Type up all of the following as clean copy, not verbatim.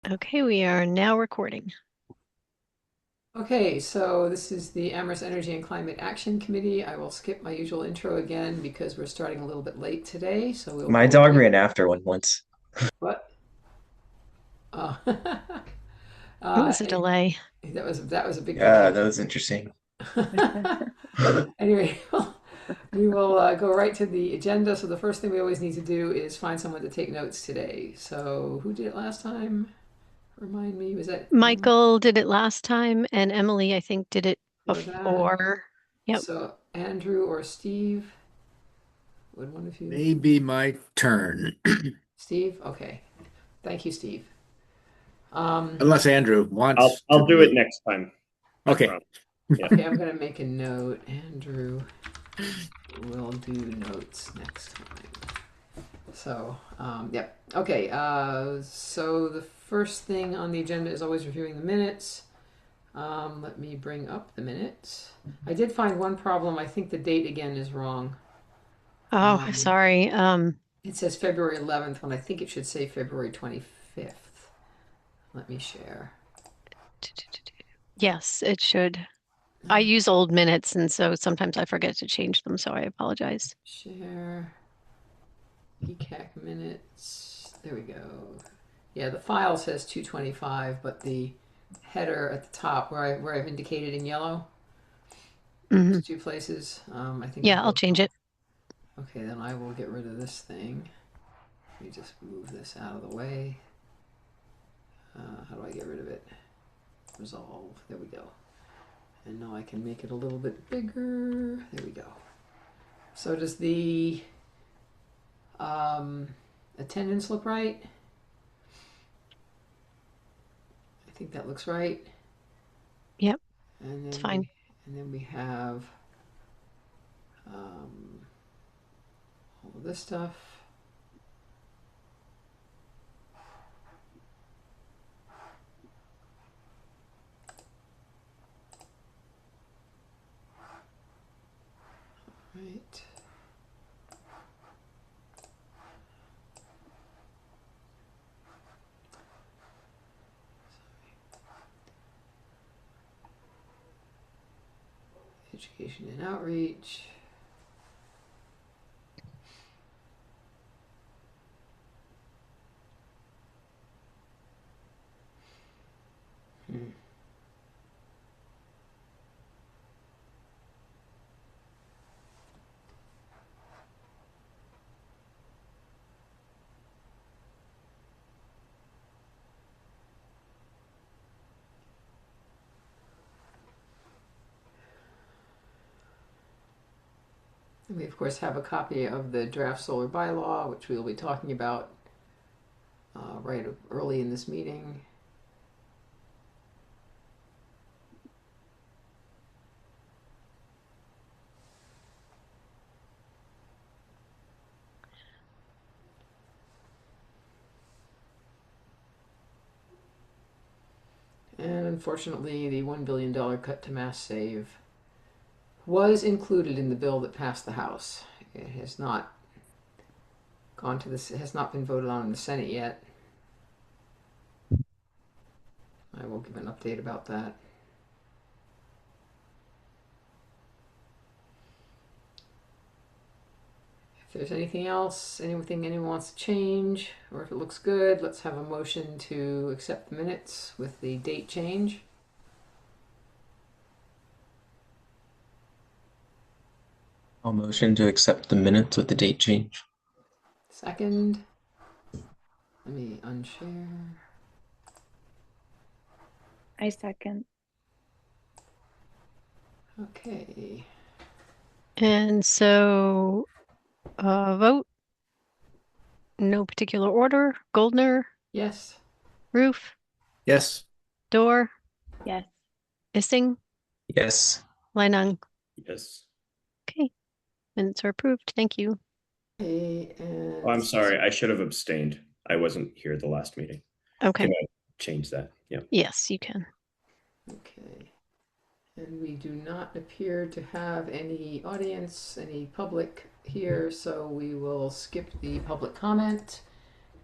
Okay, we are now recording. Okay, so this is the Amherst Energy and Climate Action Committee. I will skip my usual intro again because we're starting a little bit late today. So we'll My quickly dog get ran after one once. what? Uh, It uh, was a delay. that was a big Yeah, delay. that was interesting. Anyway, we will go right to the agenda. So the first thing we always need to do is find someone to take notes today. So who did it last time? Remind me, was that Michael did it last time, and Emily, I think, did it for that? before. Yep. So Andrew or Steve? Would one of you? Maybe my turn. Steve? Okay. Thank you, Steve. Um, Unless Andrew I'll wants to I'll do it be. next time. I Okay. promise. Yeah. okay, I'm going to make a note. Andrew will do notes next time. So, yep. Okay, so the first thing on the agenda is always reviewing the minutes. Let me bring up the minutes. I did find one problem. I think the date again is wrong. Oh, Um, sorry. it says February 11th when I think it should say February 25th. Let me share. Yes, it should. I use old minutes, and so sometimes I forget to change them, so I apologize. Share. PCAC minutes. There we go. Yeah, the file says 225, but the header at the top where I've indicated in yellow, Hmm. there's two places. I think Yeah, I'll both. change it. Okay, then I will get rid of this thing. Let me just move this out of the way. How do I get rid of it? Resolve. There we go. And now I can make it a little bit bigger. There we go. So does the um, attendance look right? I think that looks right. Yep, And it's then fine. we have um, all of this stuff. Right. Education and outreach. Hmm. And we of course have a copy of the draft solar bylaw, which we will be talking about right early in this meeting. And unfortunately, the $1 billion cut to mass save was included in the bill that passed the House. It has not gone to this. It has not been voted on in the Senate yet. I will give an update about that. If there's anything else, anything anyone wants to change, or if it looks good, let's have a motion to accept the minutes with the date change. I'll motion to accept the minutes with the date change. Second, let me unshare. I second. Okay. And so, vote, no particular order. Goldner, Yes. Roof, Yes. Door, Yes. Ising, Yes. Leinung. Yes. Okay, minutes are approved. Thank you. Okay, Oh, and I'm sorry. I should have abstained. I wasn't here at the last meeting. Okay. Can I change that? Yeah. Yes, you can. okay. And we do not appear to have any audience, any public here, so we will skip the public comment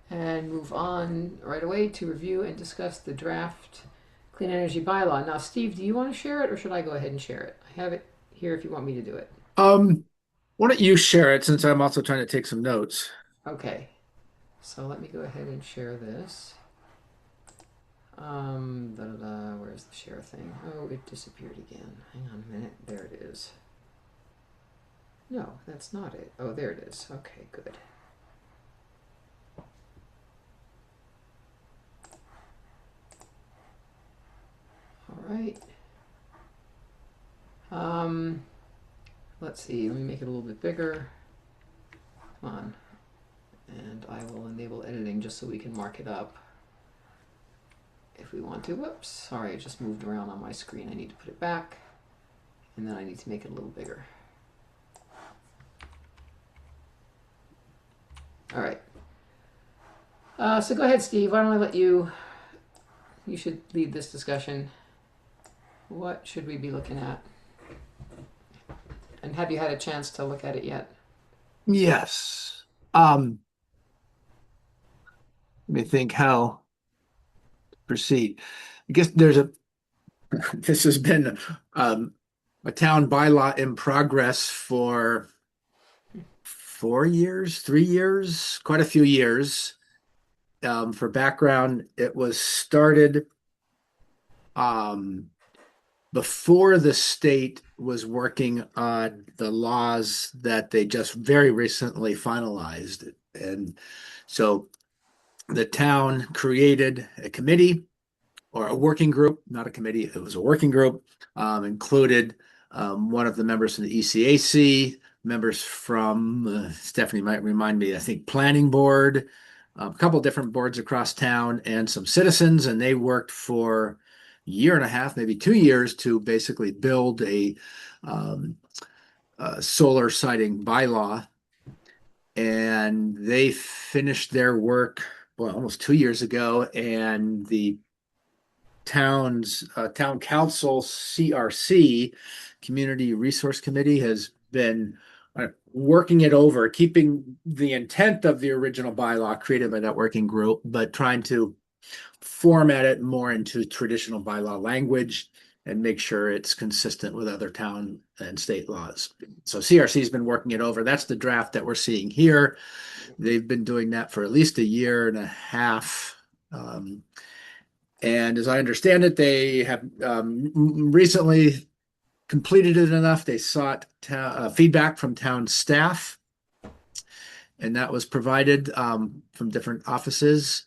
and move on right away to review and discuss the draft clean energy bylaw. Now, Steve, do you want to share it or should I go ahead and share it? I have it here if you want me to do it. Why don't you share it since I'm also trying to take some notes? Okay, so let me go ahead and share this. Where's the share thing? Oh, it disappeared again. Hang on a minute. There it is. No, that's not it. Oh, there it is. Okay, good. All right. Let's see. Let me make it a little bit bigger. Come on. And I will enable editing just so we can mark it up if we want to. Whoops. Sorry, I just moved around on my screen. I need to put it back. And then I need to make it a little bigger. All right. So go ahead, Steve. Why don't I let you... You should lead this discussion. What should we be looking at? And have you had a chance to look at it yet? Yes. Let me think how to proceed. I guess this has been a town bylaw in progress for 4 years, 3 years, quite a few years. For background, it was started before the state was working on the laws that they just very recently finalized. And so the town created a committee or a working group, not a committee, it was a working group, included one of the members from the ECAC, members from, Stephanie might remind me, I think Planning Board, a couple different boards across town, and some citizens, and they worked for a year and a half, maybe 2 years, to basically build a solar siting bylaw. And they finished their work, well, almost 2 years ago, and the town's town council, CRC, Community Resource Committee, has been working it over, keeping the intent of the original bylaw created by that working group, but trying to format it more into traditional bylaw language and make sure it's consistent with other town and state laws. So CRC has been working it over. That's the draft that we're seeing here. They've been doing that for at least a year and a half. And as I understand it, they have recently completed it enough. They sought feedback from town staff, and that was provided from different offices.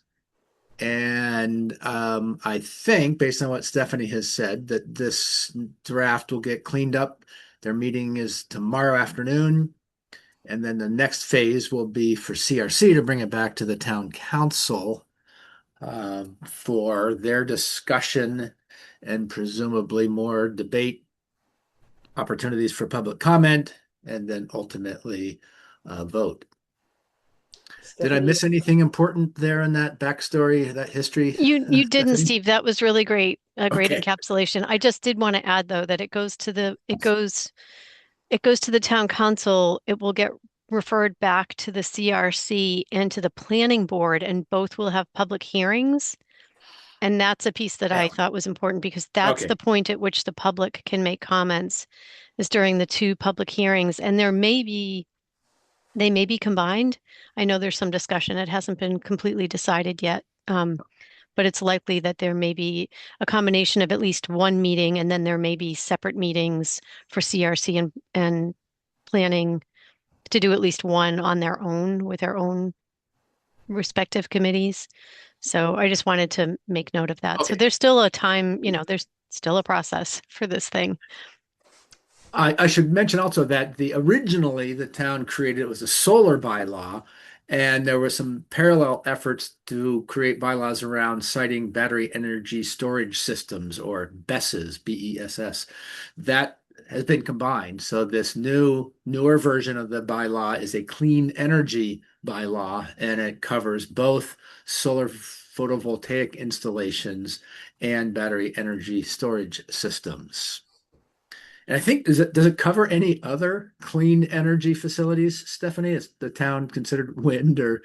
And I think, based on what Stephanie has said, that this draft will get cleaned up. Their meeting is tomorrow afternoon. And then the next phase will be for CRC to bring it back to the town council for their discussion and presumably more debate, opportunities for public comment, and then ultimately vote. Did I miss anything important there in that backstory, that history? You didn't, Stephanie? Steve. That was really great. A great Okay. encapsulation. I just did want to add though that it goes to the town council. It will get referred back to the CRC and to the planning board, and both will have public hearings. And that's a piece that I Yeah. thought was important because that's Okay. the point at which the public can make comments is during the two public hearings. And they may be combined. I know there's some discussion. It hasn't been completely decided yet. But it's likely that there may be a combination of at least one meeting, and then there may be separate meetings for CRC and planning to do at least one on their own with their own respective committees. So I just wanted to make note of that. So Okay. there's still a time, there's still a process for this thing. I should mention also that originally the town created, it was a solar bylaw, and there were some parallel efforts to create bylaws around citing battery energy storage systems, or BESS, BESS. That has been combined. So this newer version of the bylaw is a clean energy bylaw, and it covers both solar photovoltaic installations and battery energy storage systems. And I think, does it cover any other clean energy facilities, Stephanie? Is the town considered wind or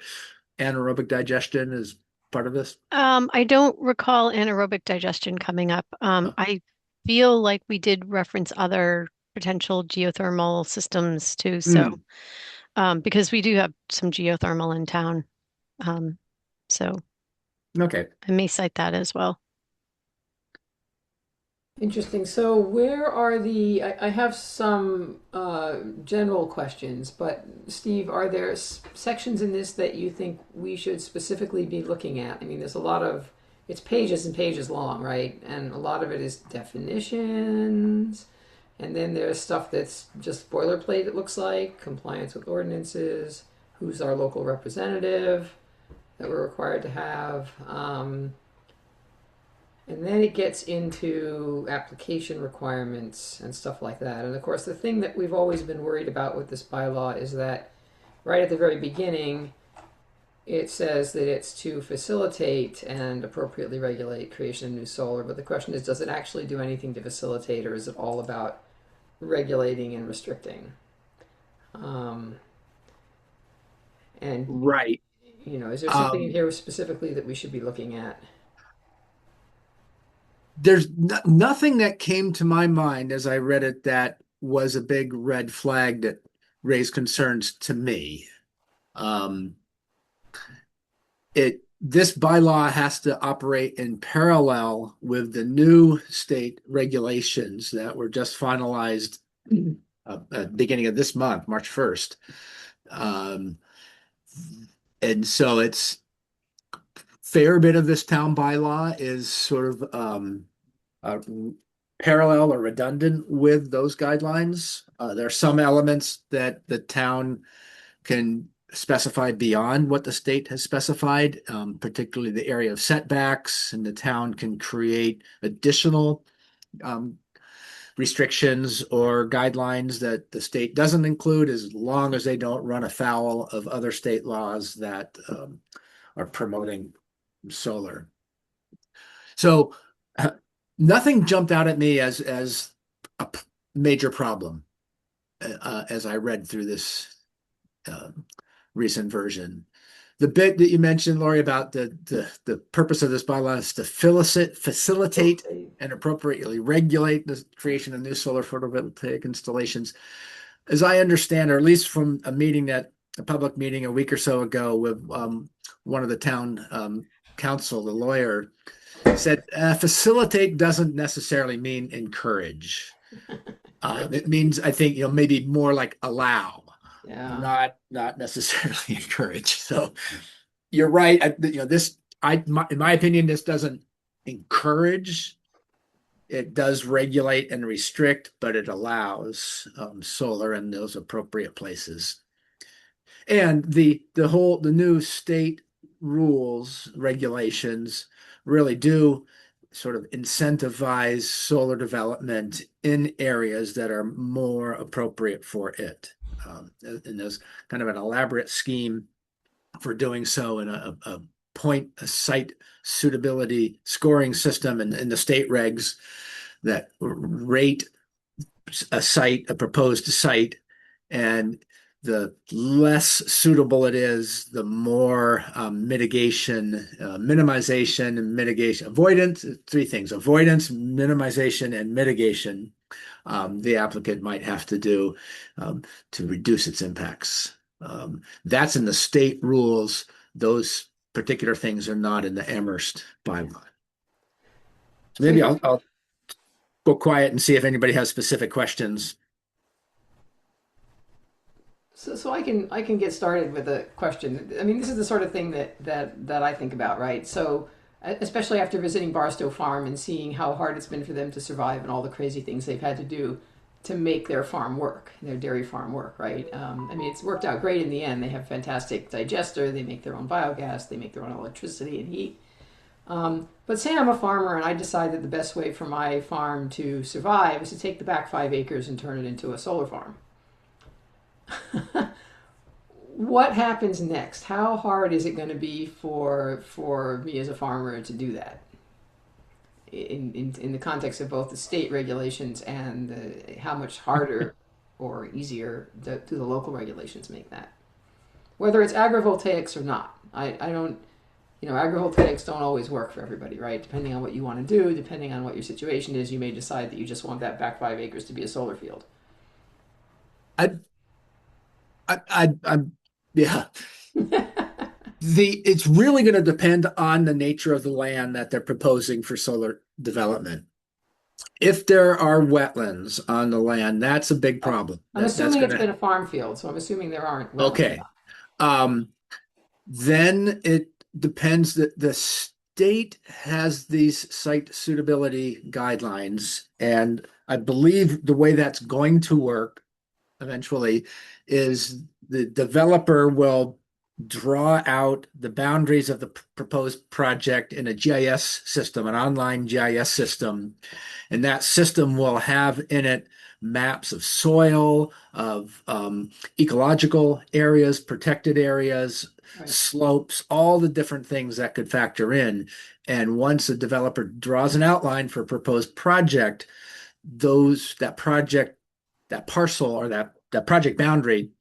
anaerobic digestion as part of this? I don't recall anaerobic digestion coming up. I feel like we did reference other potential geothermal systems too. So, Mm, because we do have some geothermal in town. Um, so okay. I may cite that as well. Interesting. So, where are I have some general questions, but Steve, are there sections in this that you think we should specifically be looking at? I mean, there's a lot of, it's pages and pages long, right? And a lot of it is definitions. And then there's stuff that's just boilerplate, it looks like, compliance with ordinances, who's our local representative that we're required to have. And then it gets into application requirements and stuff like that. And of course, the thing that we've always been worried about with this bylaw is that right at the very beginning, it says that it's to facilitate and appropriately regulate creation of new solar. But the question is, does it actually do anything to facilitate, or is it all about regulating and restricting? Um, and, Right. is there something in here specifically that we should be looking at? There's nothing that came to my mind as I read it that was a big red flag that raised concerns to me. Um, this bylaw has to operate in parallel with the new state regulations that were just finalized at the beginning of this month, March 1st. And so it's fair bit of this town bylaw is sort of uh, parallel or redundant with those guidelines. There are some elements that the town can specify beyond what the state has specified, particularly the area of setbacks, and the town can create additional um, restrictions or guidelines that the state doesn't include, as long as they don't run afoul of other state laws that are promoting solar. So nothing jumped out at me as a major problem as I read through this recent version. The bit that you mentioned, Lori, about the purpose of this bylaw is to facilitate and appropriately regulate the creation of new solar photovoltaic installations. As I understand, or at least from a public meeting a week or so ago with one of the town council, the lawyer, said facilitate doesn't necessarily mean encourage. It means, I think, maybe more like allow, Yeah. not necessarily encourage. So you're right. In my opinion, this doesn't encourage. It does regulate and restrict, but it allows solar in those appropriate places. And the new state rules, regulations really do sort of incentivize solar development in areas that are more appropriate for it. And there's kind of an elaborate scheme for doing so in a site suitability scoring system in the state regs that rate a proposed site, and the less suitable it is, the more mitigation, minimization, and mitigation, avoidance, three things: avoidance, minimization, and mitigation. The applicant might have to do to reduce its impacts. That's in the state rules. Those particular things are not in the Amherst bylaw. So maybe I'll go quiet and see if anybody has specific questions. So I can get started with a question. I mean, this is the sort of thing that I think about, right? So especially after visiting Barstow Farm and seeing how hard it's been for them to survive and all the crazy things they've had to do to make their farm work, their dairy farm work, right? I mean, it's worked out great in the end. They have fantastic digester. They make their own biogas. They make their own electricity and heat. But say I'm a farmer and I decide that the best way for my farm to survive is to take the back 5 acres and turn it into a solar farm. What happens next? How hard is it going to be for me as a farmer to do that? In the context of both the state regulations and how much harder or easier do the local regulations make that? whether it's agrivoltaics or not. I don't, agrivoltaics don't always work for everybody, right? Depending on what you want to do, depending on what your situation is, you may decide that you just want that back 5 acres to be a solar field. I, I'm, yeah. It's really going to depend on the nature of the land that they're proposing for solar development. If there are wetlands on the land, that's a big problem. I'm That's assuming going it's been to, a farm field, so I'm assuming there aren't wetlands. okay. Then it depends that the state has these site suitability guidelines, and I believe the way that's going to work eventually is the developer will draw out the boundaries of the proposed project in a GIS system, an online GIS system, and that system will have in it maps of soil, of ecological areas, protected areas, Right. slopes, all the different things that could factor in. And once a developer draws an outline for a proposed project, that parcel or that project boundary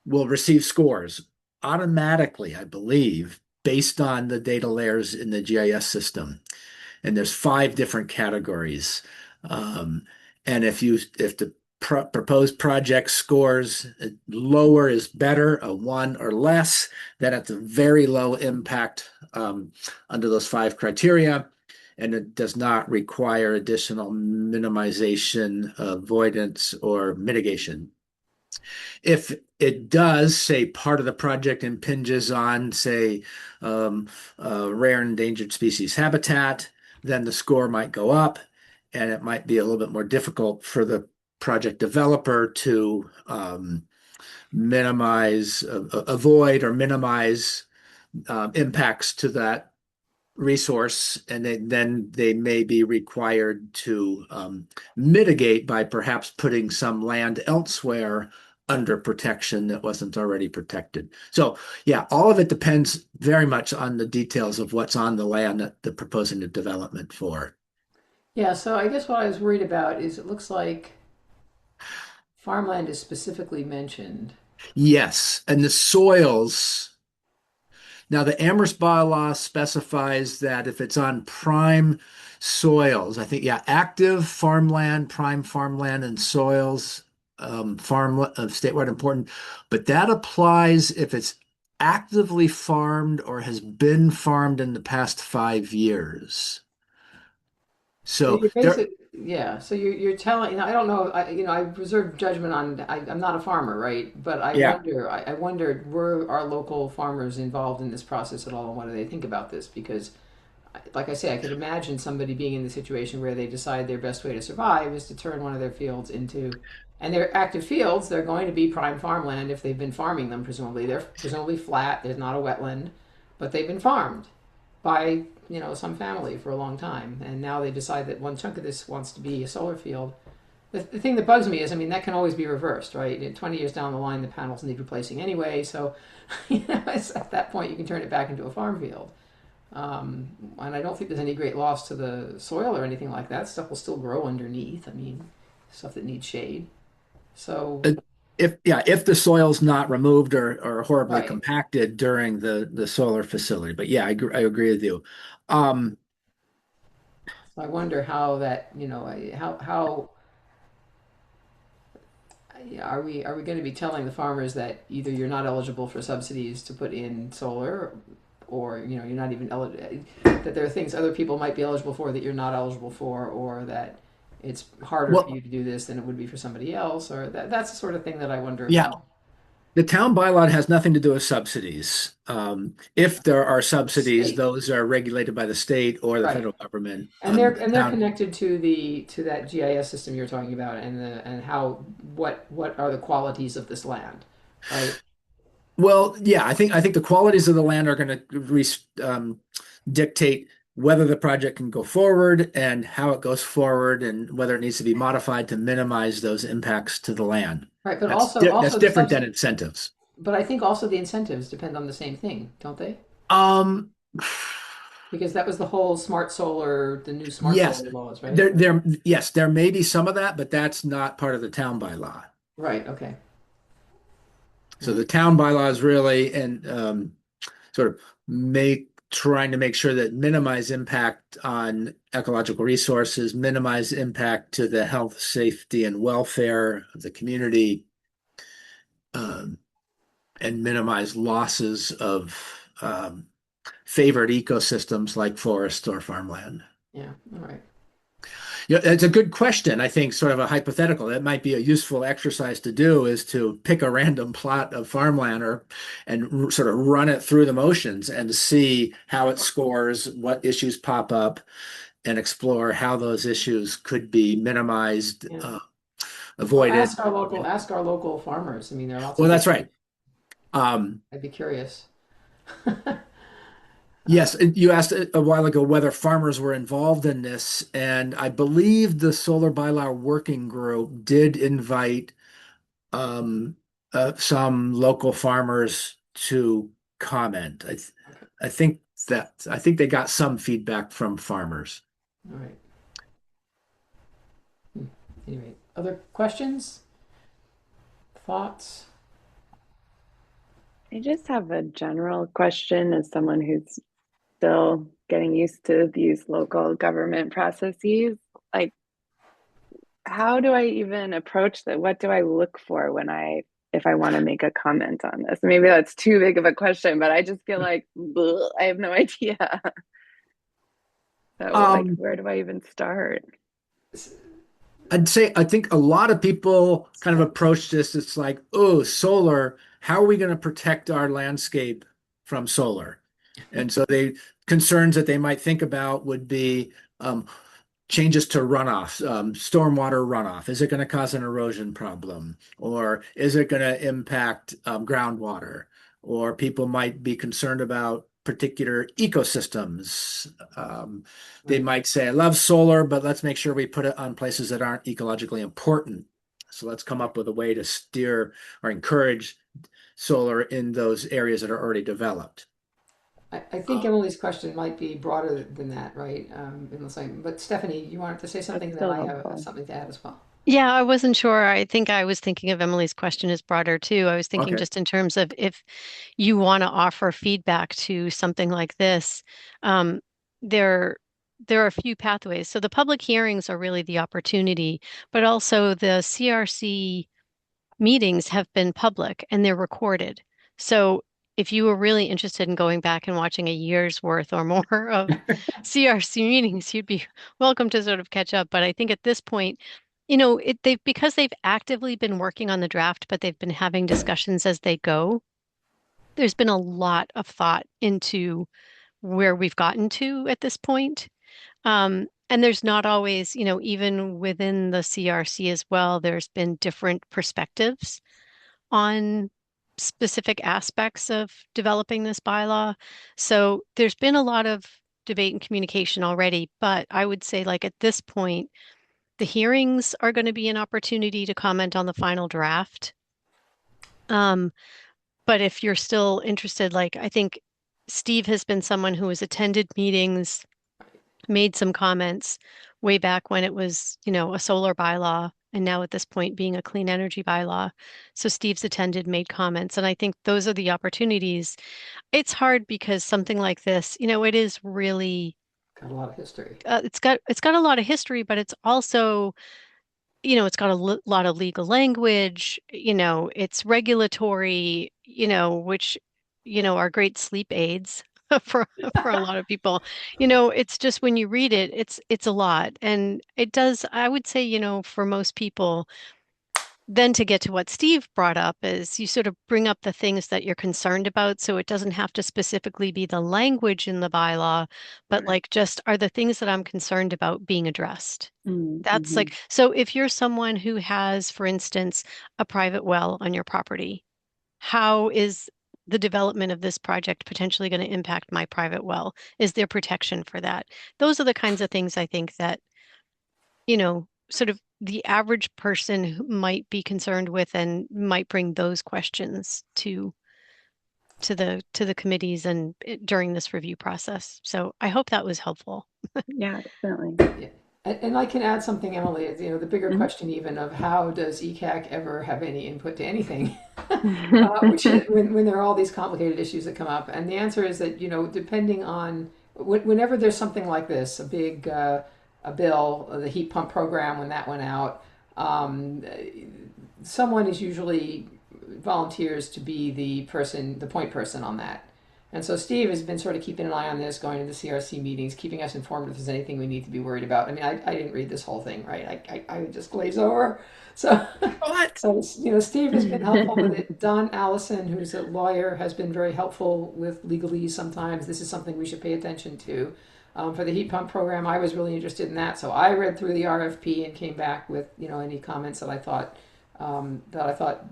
will receive scores automatically, I believe, based on the data layers in the GIS system. And there's 5 different categories. And if the proposed project scores lower is better, a 1 or less, then it's a very low impact under those 5 criteria, and it does not require additional minimization, avoidance, or mitigation. If it does, say part of the project impinges on, say, rare and endangered species habitat, then the score might go up, and it might be a little bit more difficult for the project developer to avoid or minimize impacts to that resource, and then they may be required to mitigate by perhaps putting some land elsewhere under protection that wasn't already protected. So yeah, all of it depends very much on the details of what's on the land that they're proposing the development for. Yeah, so I guess what I was worried about is it looks like farmland is specifically mentioned. Yes, and the soils. Now, the Amherst bylaw specifies that if it's on prime soils, I think, yeah, active farmland, prime farmland, and soils, statewide important, but that applies if it's actively farmed or has been farmed in the past 5 years. So So you're there, basic, yeah. So you're telling, I don't know, I reserve judgment on, I'm not a farmer, right? But yeah, I wondered, were our local farmers involved in this process at all, and what do they think about this? Because, like I say, I could imagine somebody being in the situation where they decide their best way to survive is to turn one of their fields into, and they're active fields, they're going to be prime farmland if they've been farming them, presumably. They're presumably flat, there's not a wetland, but they've been farmed by some family for a long time, and now they decide that one chunk of this wants to be a solar field. The thing that bugs me is, I mean, that can always be reversed, right? 20 years down the line, the panels need replacing anyway, so at that point you can turn it back into a farm field. And I don't think there's any great loss to the soil or anything like that. Stuff will still grow underneath. I mean, stuff that needs shade. So, if the soil's not removed or horribly right. compacted during the solar facility. But yeah, I agree with you. Um, So I wonder how that, how are we going to be telling the farmers that either you're not eligible for subsidies to put in solar, or you're not even eligible, that there are things other people might be eligible for that you're not eligible for, or that it's harder for well, you to do this than it would be for somebody else, or that's the sort of thing that I wonder yeah, about. the town bylaw has nothing to do with subsidies. If there are subsidies, State, those are regulated by the state or the right? federal government. And they're Town, connected to that GIS system you're talking about, and how what are the qualities of this land, right? well, yeah, I think the qualities of the land are going to dictate whether the project can go forward and how it goes forward and whether it needs to be modified to minimize those impacts to the land. Right, but That's also the different than subsidy. incentives. But I think also the incentives depend on the same thing, don't they? Um, Because that was the whole smart solar, the new smart yes, solar laws, right? yes, there may be some of that, but that's not part of the town bylaw. Right. Okay. So the town bylaws really and sort of trying to make sure that minimize impact on ecological resources, minimize impact to the health, safety, and welfare of the community, and minimize losses of favored ecosystems like forest or farmland. Yeah, all right. Yeah, it's a good question. I think sort of a hypothetical. That might be a useful exercise to do is to pick a random plot of farmland and sort of run it through the motions and see how it scores, what issues pop up, and explore how those issues could be minimized, Yeah. Well, avoided. ask our local farmers. I mean, there are lots Well, of that's people. right. Um, I'd be curious. Yes, you asked a while ago whether farmers were involved in this, and I believe the Solar Bylaw Working Group did invite um, some local farmers to comment. I think I think they got some feedback from farmers. All right. Anyway, other questions? Thoughts? I just have a general question as someone who's still getting used to these local government processes. Like, how do I even approach that? What do I look for if I want to make a comment on this? Maybe that's too big of a question, but I just feel like I have no idea. So, where do I even start? I'd say I think a lot of people kind of approach this. It's like, oh, solar. How are we going to protect our landscape from solar? And so concerns that they might think about would be changes to runoff, stormwater runoff. Is it going to cause an erosion problem, or is it going to impact groundwater? Or people might be concerned about particular ecosystems. They might say, I love solar, but let's make sure we put it on places that aren't ecologically important. So let's come up with a way to steer or encourage solar in those areas that are already developed. I think Emily's question might be broader than that, right? But Stephanie, you wanted to say something, and then still I have helpful. something to add as well. Yeah, I wasn't sure. I think I was thinking of Emily's question as broader too. I was thinking Okay. just in terms of if you want to offer feedback to something like this, um, there there are a few pathways. So the public hearings are really the opportunity, but also the CRC meetings have been public and they're recorded. So if you were really interested in going back and watching a year's worth or more of CRC meetings, you'd be welcome to sort of catch up. But I think at this point, because they've actively been working on the draft, but they've been having discussions as they go. There's been a lot of thought into where we've gotten to at this point. And there's not always, even within the CRC as well, there's been different perspectives on specific aspects of developing this bylaw. So there's been a lot of debate and communication already, but I would say, like, at this point, the hearings are going to be an opportunity to comment on the final draft. But if you're still interested, like, I think Steve has been someone who has attended meetings, made some comments way back when it was, a solar bylaw, and now at this point being a clean energy bylaw. So Steve's attended, made comments, and I think those are the opportunities. It's hard because something like this, it is really Got a lot of history. it's got a lot of history, but it's also, it's got a lot of legal language, it's regulatory, which, are great sleep aids for a lot of people. It's just when you read it, it's a lot. And it does, I would say, for most people, then to get to what Steve brought up is you sort of bring up the things that you're concerned about. So it doesn't have to specifically be the language in the bylaw, but like just are the things that I'm concerned about being addressed? That's like, so if you're someone who has, for instance, a private well on your property, how is the development of this project potentially going to impact my private well? Is there protection for that? Those are the kinds of things I think that, sort of the average person who might be concerned with and might bring those questions to the committees and during this review process. So I hope that was helpful. Yeah, definitely. Yeah. And I can add something, Emily. The bigger Mhm. question even of how does ECAC ever have any input to anything? which is, when there are all these complicated issues that come up. And the answer is that, depending on whenever there's something like this, a big a bill, the heat pump program, when that went out, um, someone is usually volunteers to be the point person on that. And so Steve has been sort of keeping an eye on this, going to the CRC meetings, keeping us informed if there's anything we need to be worried about. I mean, I didn't read this whole thing, right? I would just glaze over. So, What? so Steve has been helpful with it. Don Allison, who's a lawyer, has been very helpful with legalese sometimes. This is something we should pay attention to. For the heat pump program, I was really interested in that, so I read through the RFP and came back with any comments that I thought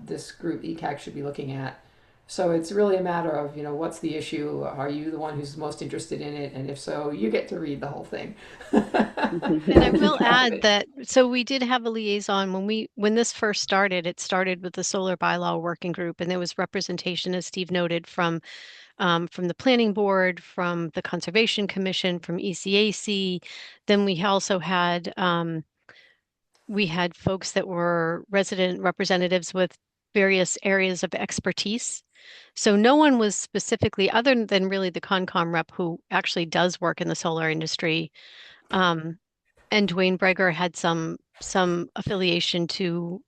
this group ECAC should be looking at. So it's really a matter of, what's the issue? Are you the one who's most interested in it? And if so, you get to read the whole thing. And I will add that, so we did have a liaison when this first started, it started with the solar bylaw working group, and there was representation, as Steve noted, from the planning board, from the Conservation Commission, from ECAC. Then we had folks that were resident representatives with various areas of expertise. So no one was specifically, other than really the Concom rep who actually does work in the solar industry. And Dwayne Breger had some affiliation to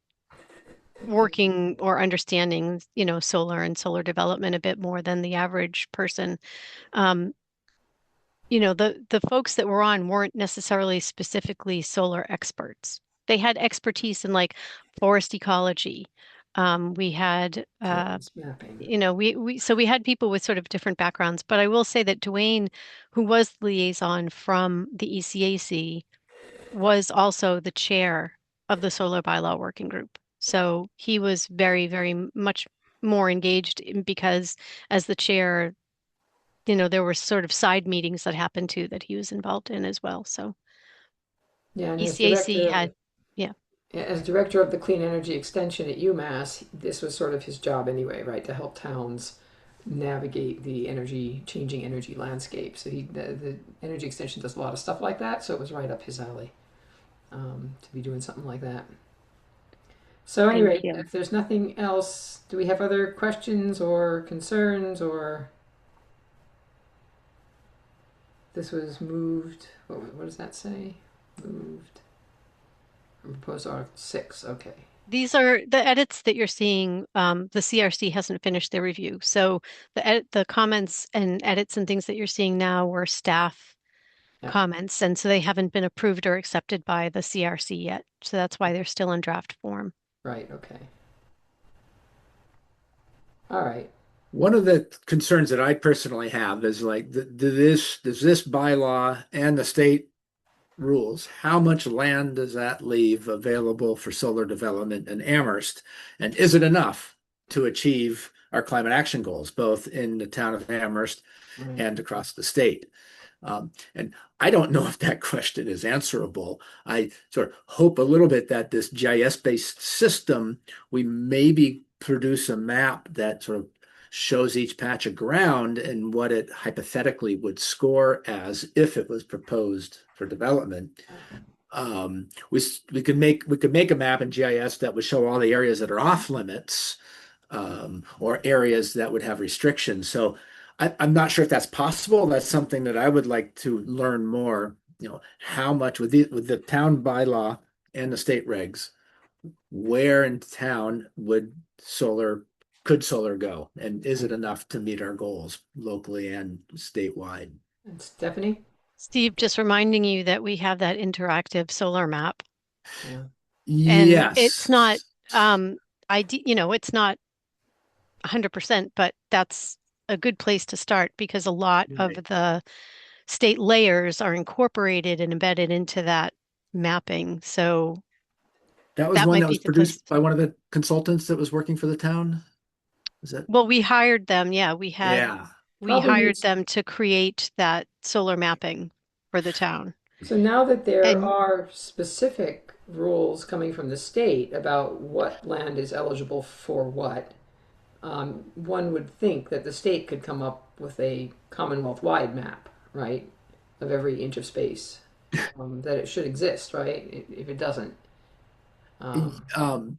working or understanding, solar and solar development a bit more than the average person. Um, the folks that were on weren't necessarily specifically solar experts. They had expertise in like forest ecology. We had Mapping. we had people with sort of different backgrounds, but I will say that Dwayne, who was the liaison from the ECAC, was also the chair of the solar bylaw working group. So he was very, very much more engaged because as the chair, there were sort of side meetings that happened too that he was involved in as well. So Yeah, and ECAC had, yeah. as director of the Clean Energy Extension at UMass, this was sort of his job anyway, right, to help towns navigate the changing energy landscape. So the Energy Extension does a lot of stuff like that. So it was right up his alley to be doing something like that. So anyway, Thank you. if there's nothing else, do we have other questions or concerns, or this was moved? What does that say? Moved. Proposed Article 6. Okay. These are the edits that you're seeing. The CRC hasn't finished their review. So the comments and edits and things that you're seeing now were staff Yeah. comments. And so they haven't been approved or accepted by the CRC yet. So that's why they're still in draft form. Right. Okay. All right. One of the concerns that I personally have is like, does this bylaw and the state rules, how much land does that leave available for solar development in Amherst? And is it enough to achieve our climate action goals, both in the town of Amherst Right. and across the state? And I don't know if that question is answerable. I sort of hope a little bit that this GIS-based system, we maybe produce a map that sort of shows each patch of ground and what it hypothetically would score as if it was proposed for development. We could make a map in GIS that would show all the areas that are off limits, or areas that would have restrictions. So I'm not sure if that's possible. That's something that I would like to learn more. How much with the town bylaw and the state regs, where in town could solar go, and is it enough to meet our goals locally and statewide? And Stephanie? Steve, just reminding you that we have that interactive solar map. Yeah. And Yes. it's not it's not 100%, but that's a good place to start because a lot Right. of the state layers are incorporated and embedded into that mapping. So That was that one might that be was the place. produced by one of the consultants that was working for the town. Is that? Well, we hired them. Yeah, we Yeah. Probably hired needs. them to create that solar mapping for the town. So now that there And are specific rules coming from the state about what land is eligible for what, one would think that the state could come up with a Commonwealth-wide map, right, of every inch of space, that it should exist, right? If it doesn't. Um, Um,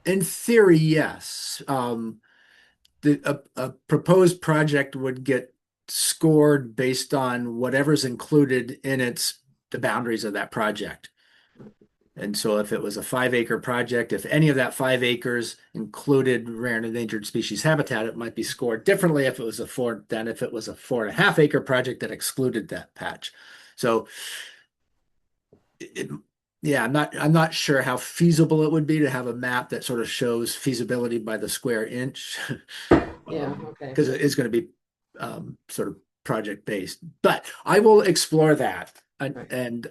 In theory, yes. A proposed project would get scored based on whatever's included in the boundaries of that project. And so if it was a 5 acre project, if any of that 5 acres included rare and endangered species habitat, it might be scored differently if it was a 4.5 acre project that excluded that patch. So it, yeah, I'm not sure how feasible it would be to have a map that sort of shows feasibility by the square inch. Yeah, okay. Because it is going to be sort of project based. But I will explore that. Right. And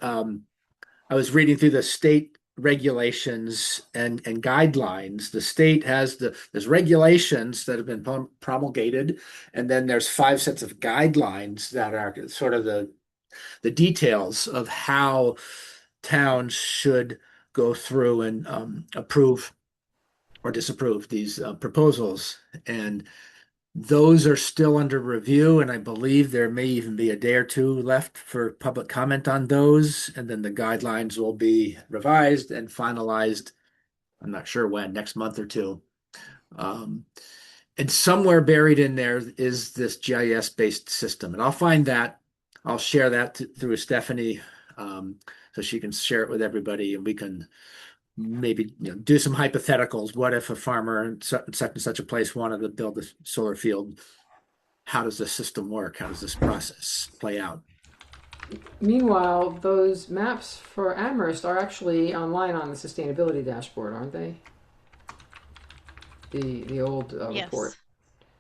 I was reading through the state regulations and guidelines. The state has there's regulations that have been promulgated, and then there's 5 sets of guidelines that are sort of the details of how towns should go through and approve or disapprove these proposals. And those are still under review, and I believe there may even be a day or two left for public comment on those, and then the guidelines will be revised and finalized. I'm not sure when, next month or two. And somewhere buried in there is this GIS-based system, and I'll find that. I'll share that through Stephanie, so she can share it with everybody, and we can maybe do some hypotheticals. What if a farmer in such and such a place wanted to build a solar field? How does the system work? How does this process play out? Meanwhile, those maps for Amherst are actually online on the sustainability dashboard, aren't they? The old Yes. report.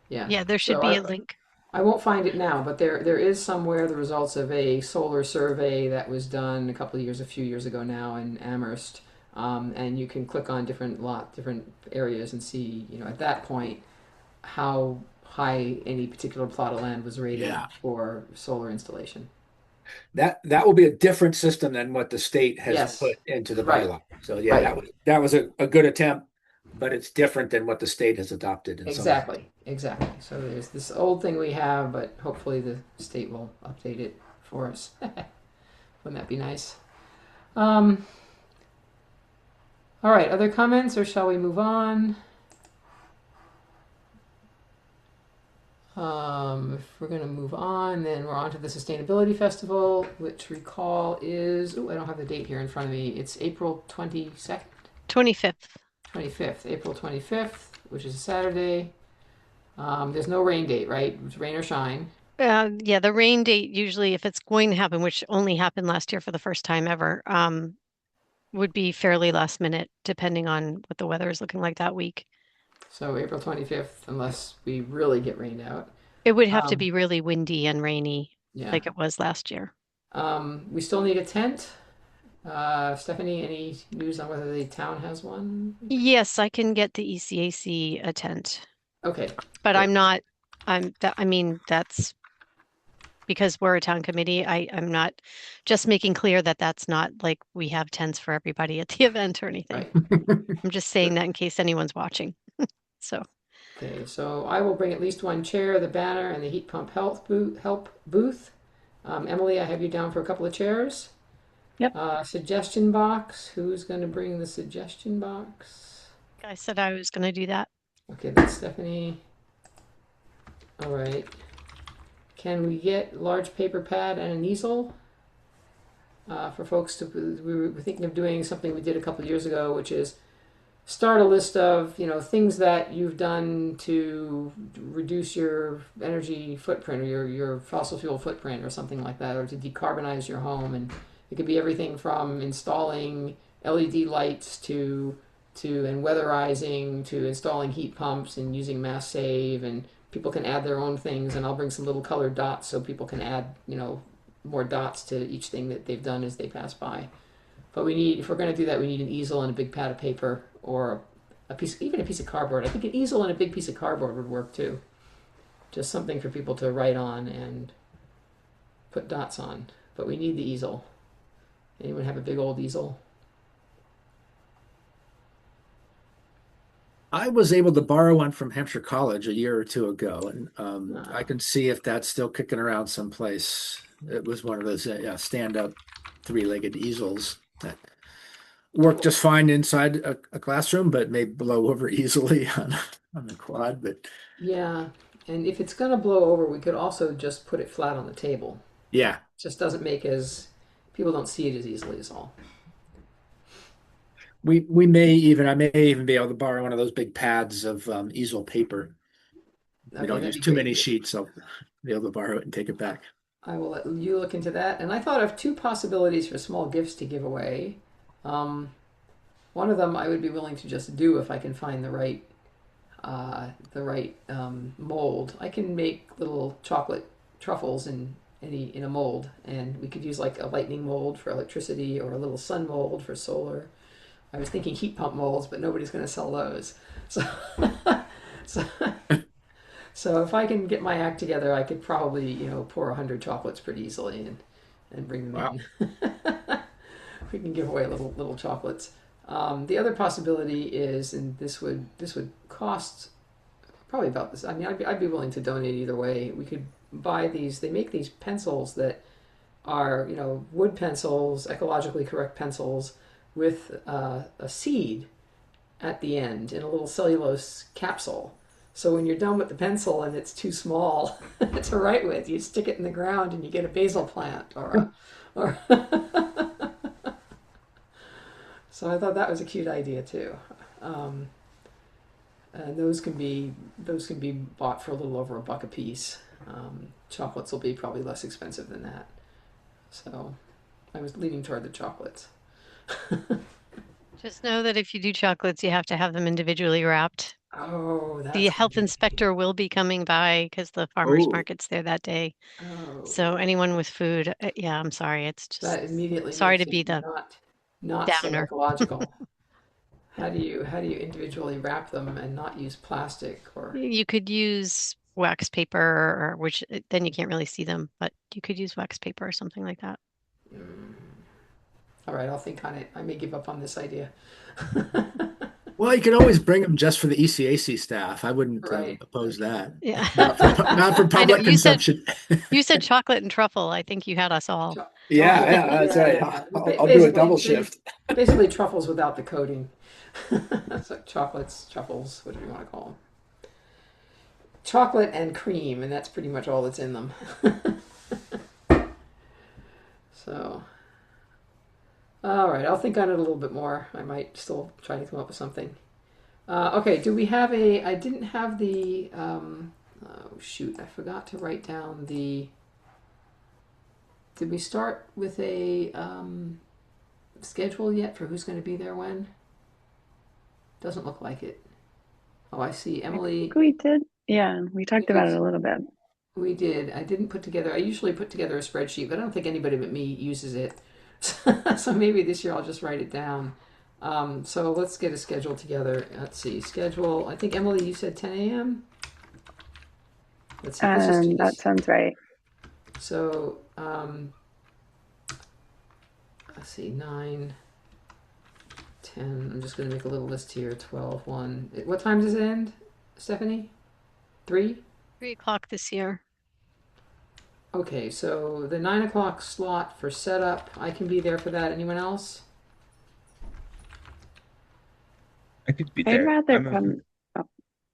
Yeah. Yeah, there should So be a link. I won't find it now, but there is somewhere the results of a solar survey that was done a few years ago now in Amherst, and you can click on different areas and see, at that point, how high any particular plot of land was rated Yeah. for solar installation. That will be a different system than what the state has Yes. put into the Right. bylaw. So yeah, Right. that was a good attempt, but it's different than what the state has adopted. Exactly. So there's this old thing we have, but hopefully the state will update it for us. Wouldn't that be nice? All right. Other comments, or shall we move on? If we're going to move on, then we're on to the Sustainability Festival, which recall is, I don't have the date here in front of me. It's April 22nd, 25th. 25th, April 25th, which is a Saturday. There's no rain date, right? It's rain or shine. Yeah, the rain date usually, if it's going to happen, which only happened last year for the first time ever, would be fairly last minute, depending on what the weather is looking like that week. So April 25th, unless we really get rained out. It would have to be really windy and rainy, Yeah. like it was last year. We still need a tent. Stephanie, any news on whether the town has one? Yes, I can get the ECAC a tent, Okay. but Great. I mean, that's because we're a town committee. I'm not just making clear that that's not like we have tents for everybody at the event or anything. Right. I'm just saying that in case anyone's watching. So, Okay, so I will bring at least one chair, the banner, and the heat pump help booth. Emily, I have you down for a couple of chairs. Yep. Suggestion box. Who's going to bring the suggestion box? I said I was going to do that. Okay, that's Stephanie. All right. Can we get large paper pad and an easel for folks to? We were thinking of doing something we did a couple of years ago, which is start a list of things that you've done to reduce your energy footprint or your fossil fuel footprint or something like that, or to decarbonize your home. And it could be everything from installing LED lights to and weatherizing to installing heat pumps and using Mass Save, and people can add their own things, and I'll bring some little colored dots so people can add more dots to each thing that they've done as they pass by. But if we're going to do that, we need an easel and a big pad of paper, or even a piece of cardboard. I think an easel and a big piece of cardboard would work too. Just something for people to write on and put dots on. But we need the easel. Anyone have a big old easel? I was able to borrow one from Hampshire College a year or two ago, and I can see if that's still kicking around someplace. It was one of those stand-up 3-legged easels that work just fine inside a classroom, but may blow over easily on the quad. But Yeah, and if it's gonna blow over, we could also just put it flat on the table. yeah, Just doesn't make as people don't see it as easily as all. we may even I may even be able to borrow one of those big pads of easel paper. We Okay, don't that'd use be too great. many sheets, so I'll be able to borrow it and take it back. I will let you look into that. And I thought of two possibilities for small gifts to give away. Um, one of them I would be willing to just do if I can find the right mold. I can make little chocolate truffles in a mold, and we could use like a lightning mold for electricity or a little sun mold for solar. I was thinking heat pump molds, but nobody's going to sell those. So, so, so if I can get my act together, I could probably pour 100 chocolates pretty easily and bring Wow. them in. We can give away little chocolates. The other possibility is, and this would cost probably about this. I mean, I'd be willing to donate either way. We could buy these. They make these pencils that are wood pencils, ecologically correct pencils with a seed at the end in a little cellulose capsule. So when you're done with the pencil and it's too small to write with, you stick it in the ground and you get a basil plant or so I thought that was a cute idea too. Um, and those can be bought for a little over $1 a piece. Chocolates will be probably less expensive than that. So I was leaning toward the chocolates. Just know that if you do chocolates, you have to have them individually wrapped. Oh, The that's health gonna be inspector will be coming by because the farmer's Oh, market's there that day. So oh, anyone with food, yeah, I'm sorry. It's that just immediately sorry makes to it be the not so downer. ecological. How do you individually wrap them and not use plastic or You could use wax paper, or which then you can't really see them, but you could use wax paper or something like that. mm, all right, I'll think on it. I may give up on this idea. well, you could always bring them just for the ECAC staff. I wouldn't Right. oppose Okay. that. Yeah. Not for I know public consumption. you said chocolate and truffle. I think you had us all. Yeah, Chocolate. yeah, that's Yeah, right. yeah. I'll do a double Basically, shift. basically truffles without the coating. So chocolates, truffles, whatever you want to call them. Chocolate and cream, and that's pretty much all that's in them. So, all right, I'll think on it a little bit more. I might still try to come up with something. Okay, do we have a? I didn't have the. Oh shoot, I forgot to write down the. Did we start with a schedule yet for who's going to be there when? Doesn't look like it. Oh, I see. I Emily, think we did. Yeah, we we talked about did. it a little bit. We did. I didn't put together. I usually put together a spreadsheet, but I don't think anybody but me uses it. So maybe this year I'll just write it down. So let's get a schedule together. Let's see. Schedule. I think Emily, you said 10 a.m. Let's see. This is That this. sounds right. So let's see. 9, 10. I'm just going to make a little list here. 12, 1. What time does it end, Stephanie? 3? 3 o'clock this year. Okay, so the 9 o'clock slot for setup, I can be there for that. Anyone else? I could be I'd there. rather I'm a, come. Oh,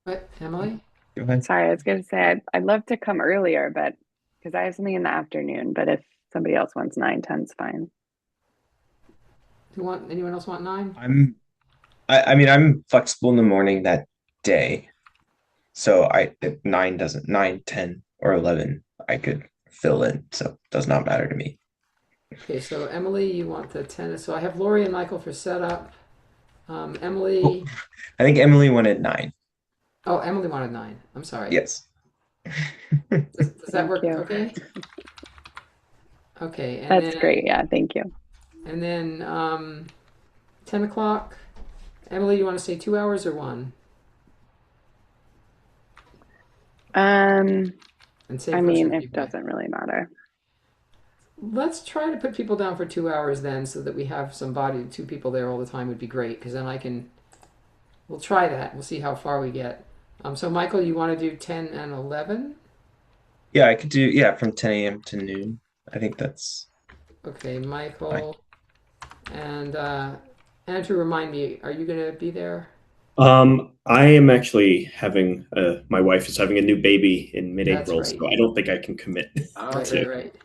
What, Emily? go ahead. sorry, I was going to say I'd love to come earlier, but because I have something in the afternoon. But if somebody else wants 9, 10's fine. Anyone else want 9? I mean, I'm flexible in the morning that day. So if 9 doesn't, 9, 10, or 11, I could fill in. So it does not matter to me. Okay, so Emily, you want the 10. So I have Lori and Michael for setup. Oh, Emily. I think Emily wanted 9. Oh, Emily wanted 9. I'm sorry. Yes. Does that Thank work you. okay? Okay, That's great. Yeah, thank you. and then 10 o'clock. Emily, you want to say 2 hours or 1? Um, And I same for mean, some it feedback. doesn't really matter. Let's try to put people down for 2 hours then, so that we have some body. 2 people there all the time would be great, because then I can. We'll try that. We'll see how far we get. So Michael, you want to do 10 and 11? Yeah, I could do, yeah, from 10 a.m. to noon. I think that's Okay, fine. Michael and Andrew, remind me, are you going to be there? I am actually having my wife is having a new baby in That's mid-April, so right. I don't think I can commit Right, to right, right.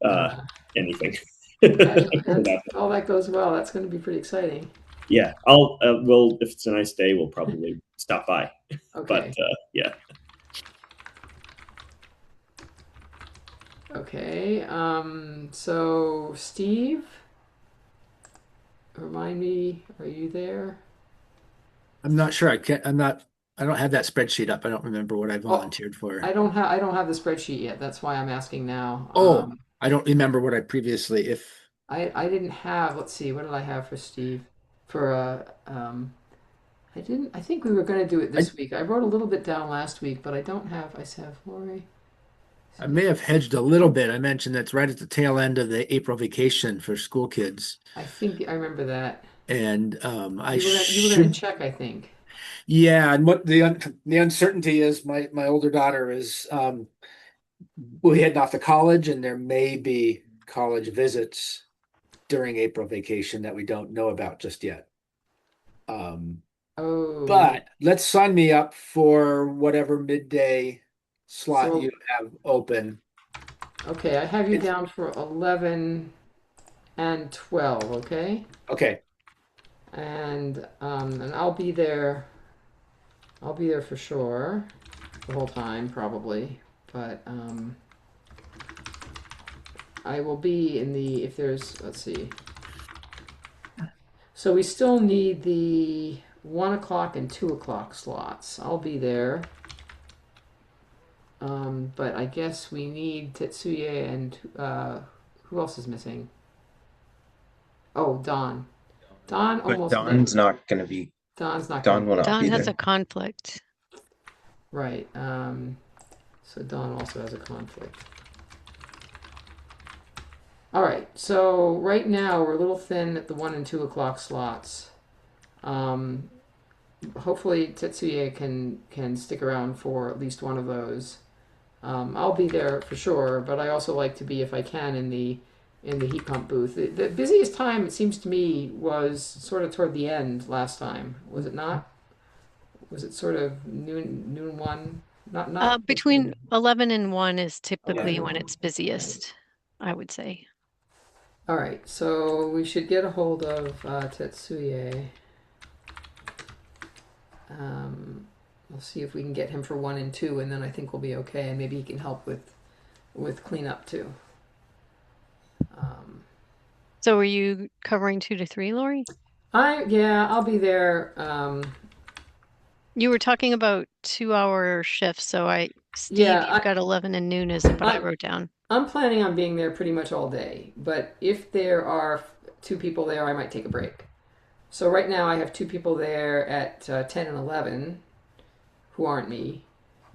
uh Uh, anything yeah, for that. if all that goes well, that's going to be pretty exciting. Yeah, I'll we'll if it's a nice day, we'll probably stop by. But Okay. yeah. Okay. So Steve, remind me, are you there? I'm not sure. I don't have that spreadsheet up. I don't remember what I Oh, volunteered for. I don't have the spreadsheet yet. That's why I'm asking now. Oh, I don't remember what I previously, if I didn't have, let's see, what did I have for Steve? For I didn't, I think we were going to do it I, this week. I wrote a little bit down last week, but I don't have, I have Lori. I may have hedged a little bit. I mentioned that's right at the tail end of the April vacation for school kids. I think I remember that. And I You were gonna should, check, I think. yeah. And what the uncertainty is, my older daughter is we're heading off to college, and there may be college visits during April vacation that we don't know about just yet. Um, Oh, but let's sign me up for whatever midday slot you so have open. okay, I have you It's down for 11 and 12, okay? okay. And I'll be there. I'll be there for sure the whole time probably, but I will be in the if there's let's see. So we still need the 1 o'clock and 2 o'clock slots. I'll be there. But I guess we need Tetsuya and who else is missing? Oh, Don. Don But almost never. Don's not gonna be. Don's not going Don to will be not Don be has a there. conflict. right. So Don also has a conflict. All right. So right now we're a little thin at the 1 and 2 o'clock slots. Um, Hopefully Tetsuya can stick around for at least one of those. I'll be there for sure, but I also like to be, if I can, in the heat pump booth. The busiest time, it seems to me, was sort of toward the end last time. Was it not? Was it sort of noon one? Not Between 11 and 1 is typically okay. when it's busiest, I would say. All right, so we should get a hold of Tetsuya. We'll see if we can get him for 1 and 2, and then I think we'll be okay, and maybe he can help with cleanup too. Um, So are you covering 2 to 3, Lori? I'll be there. You were talking about 2-hour shifts, so Steve, Yeah, you've got 11 and noon is what I I wrote down. I'm planning on being there pretty much all day, but if there are two people there, I might take a break. So right now I have two people there at 10 and 11 who aren't me.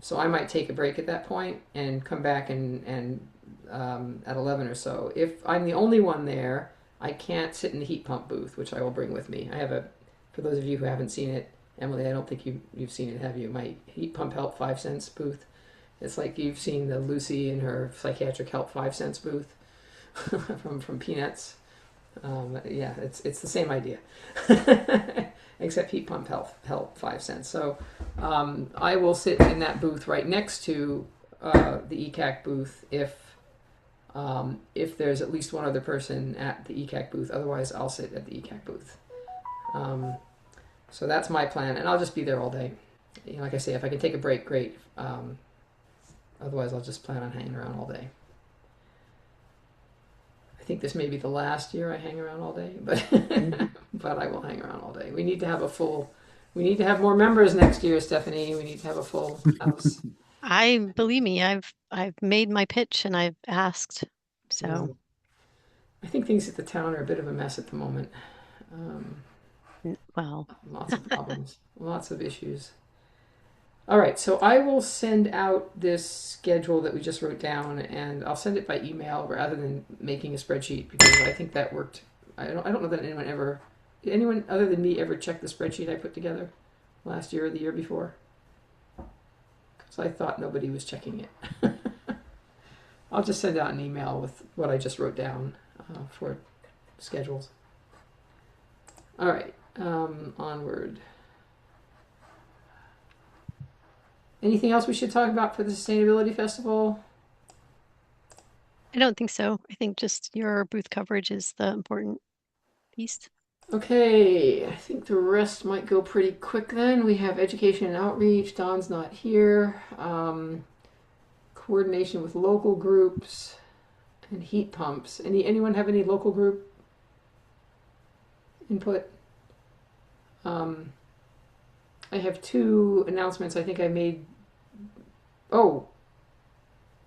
So I might take a break at that point and come back and at 11 or so. If I'm the only one there, I can't sit in the heat pump booth, which I will bring with me. I have for those of you who haven't seen it, Emily, I don't think you've seen it, have you? My heat pump help 5 cents booth. It's like you've seen the Lucy and her psychiatric help 5 cents booth from Peanuts. Yeah, it's the same idea, except heat pump help 5 cents. So I will sit in that booth right next to the ECAC booth if there's at least one other person at the ECAC booth. Otherwise, I'll sit at the ECAC booth. So that's my plan, and I'll just be there all day. You know, like I say, if I can take a break, great. Otherwise, I'll just plan on hanging around all day. I think this may be the last year I hang around all day, but but I will hang around all day. We need to have a full. We need to have more members next year, Stephanie. We need to have a full house. Believe me, I've made my pitch and I've asked. Yeah. So, I think things at the town are a bit of a mess at the moment. well, Lots of problems, lots of issues. All right, so I will send out this schedule that we just wrote down, and I'll send it by email rather than making a spreadsheet because I think that worked. I don't know that anyone other than me ever checked the spreadsheet I put together last year or the year before. So I thought nobody was checking it. I'll just send out an email with what I just wrote down for schedules. All right, onward. Anything else we should talk about for the Sustainability Festival? I don't think so. I think just your booth coverage is the important piece. Okay, I think the rest might go pretty quick then. We have education and outreach. Don's not here. Coordination with local groups and heat pumps. Anyone have any local group input? I have two announcements I think I made. Oh,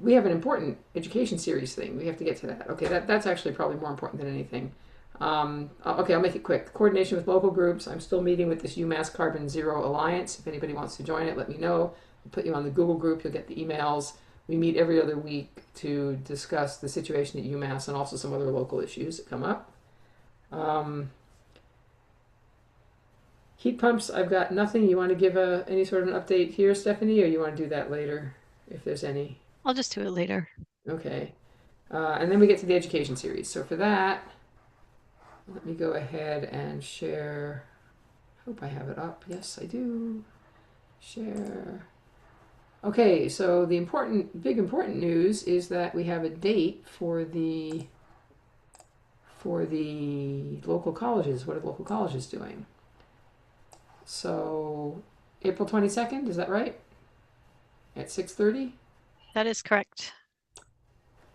we have an important education series thing. We have to get to that. Okay, that's actually probably more important than anything. Okay, I'll make it quick. Coordination with local groups. I'm still meeting with this UMass Carbon Zero Alliance. If anybody wants to join it, let me know. I'll put you on the Google group. You'll get the emails. We meet every other week to discuss the situation at UMass and also some other local issues that come up. Heat pumps, I've got nothing. You want to give any sort of an update here, Stephanie, or you want to do that later, if there's any? I'll just do it later. Okay. And then we get to the education series. So for that, let me go ahead and share. Hope I have it up. Yes, I do. Share. Okay, so the big important news is that we have a date for the local colleges. What are local colleges doing? So April 22nd, is that right? At 6:30? That is correct.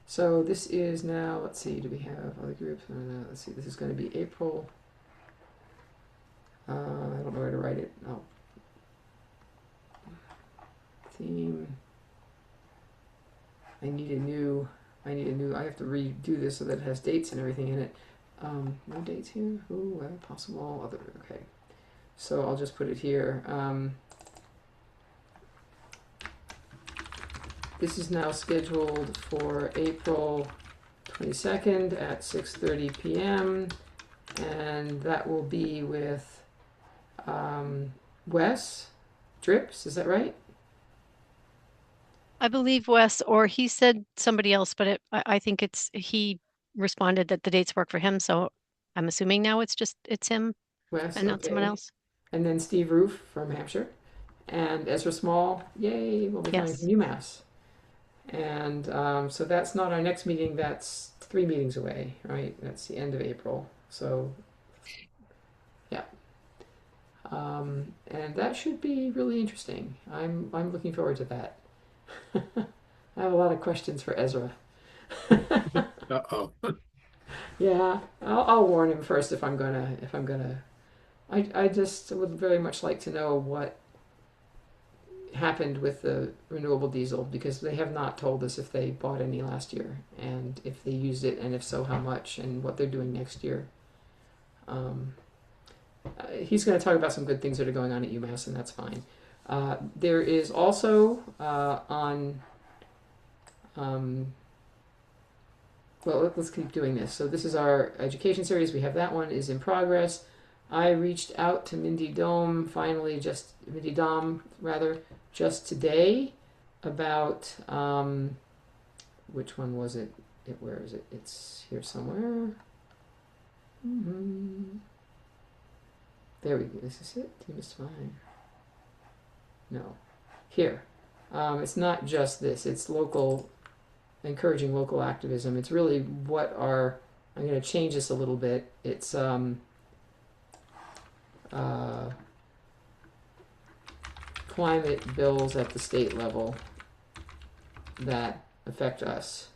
So this is now, let's see, do we have other groups? Let's see, this is going to be April. I don't know where to write it. Oh. Theme. I have to redo this so that it has dates and everything in it. No dates here? Ooh, possible other, okay. So I'll just put it here. This is now scheduled for April 22nd at 6:30 p.m. And that will be with Wes Drips, is that right? I believe Wes, or he said somebody else, but I think he responded that the dates work for him. So I'm assuming now it's him Wes, and not someone okay. else. And then Steve Roof from Hampshire. And Ezra Small, yay, will be coming Yes. from UMass. And so that's not our next meeting, that's 3 meetings away, right? That's the end of April. So, yeah. And that should be really interesting. I'm looking forward to that. I have a lot of questions for Ezra. Uh-oh. Yeah, I'll warn him first if I'm gonna. I just would very much like to know what happened with the renewable diesel because they have not told us if they bought any last year and if they used it and if so how much and what they're doing next year. He's going to talk about some good things that are going on at UMass and that's fine. There is also well, let's keep doing this. So this is our education series. We have that one is in progress. I reached out to Mindy Dom Mindy Dom rather, just today about which one was it? Where is it? It's here somewhere. There we go. Is this it? Demystifying. No. Here. It's not just this. It's encouraging local activism. It's really I'm going to change this a little bit. It's climate bills at the state level that affect us.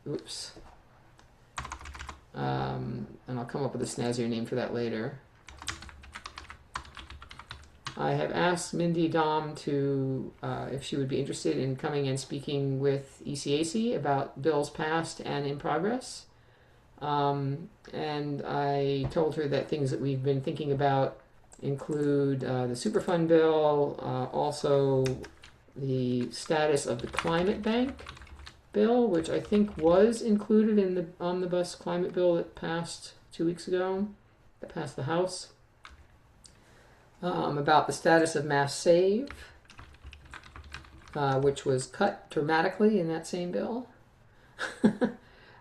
Oops. And I'll come up with a snazzier name for that later. I have asked Mindy Dom to if she would be interested in coming and speaking with ECAC about bills passed and in progress. And I told her that things that we've been thinking about include the Superfund bill, also the status of the Climate Bank bill, which I think was included in the omnibus climate bill that passed 2 weeks ago, that passed the House. About the status of Mass Save, which was cut dramatically in that same bill.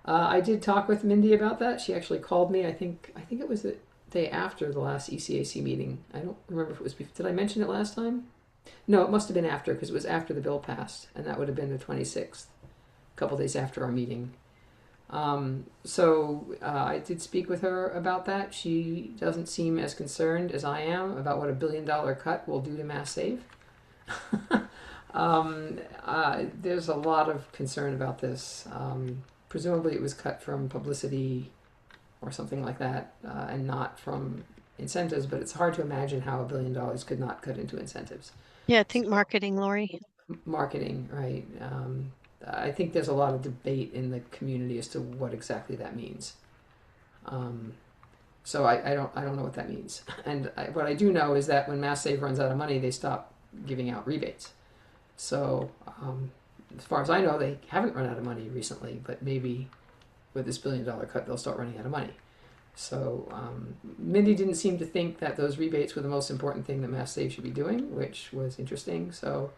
I did talk with Mindy about that. She actually called me. I think it was at day after the last ECAC meeting. I don't remember if it was. Did I mention it last time? No, it must have been after because it was after the bill passed, and that would have been the 26th, a couple days after our meeting. I did speak with her about that. She doesn't seem as concerned as I am about what $1 billion cut will do to Mass Save. There's a lot of concern about this. Presumably, it was cut from publicity or something like that, and not from incentives. But it's hard to imagine how $1 billion could not cut into incentives. Yeah, I think marketing, Lori. Marketing, right? I think there's a lot of debate in the community as to what exactly that means. So I don't know what that means. And what I do know is that when Mass Save runs out of money, they stop giving out rebates. So as far as I know, they haven't run out of money recently, but maybe with this $1 billion cut, they'll start running out of money. So Mindy didn't seem to think that those rebates were the most important thing that Mass Save should be doing, which was interesting. So,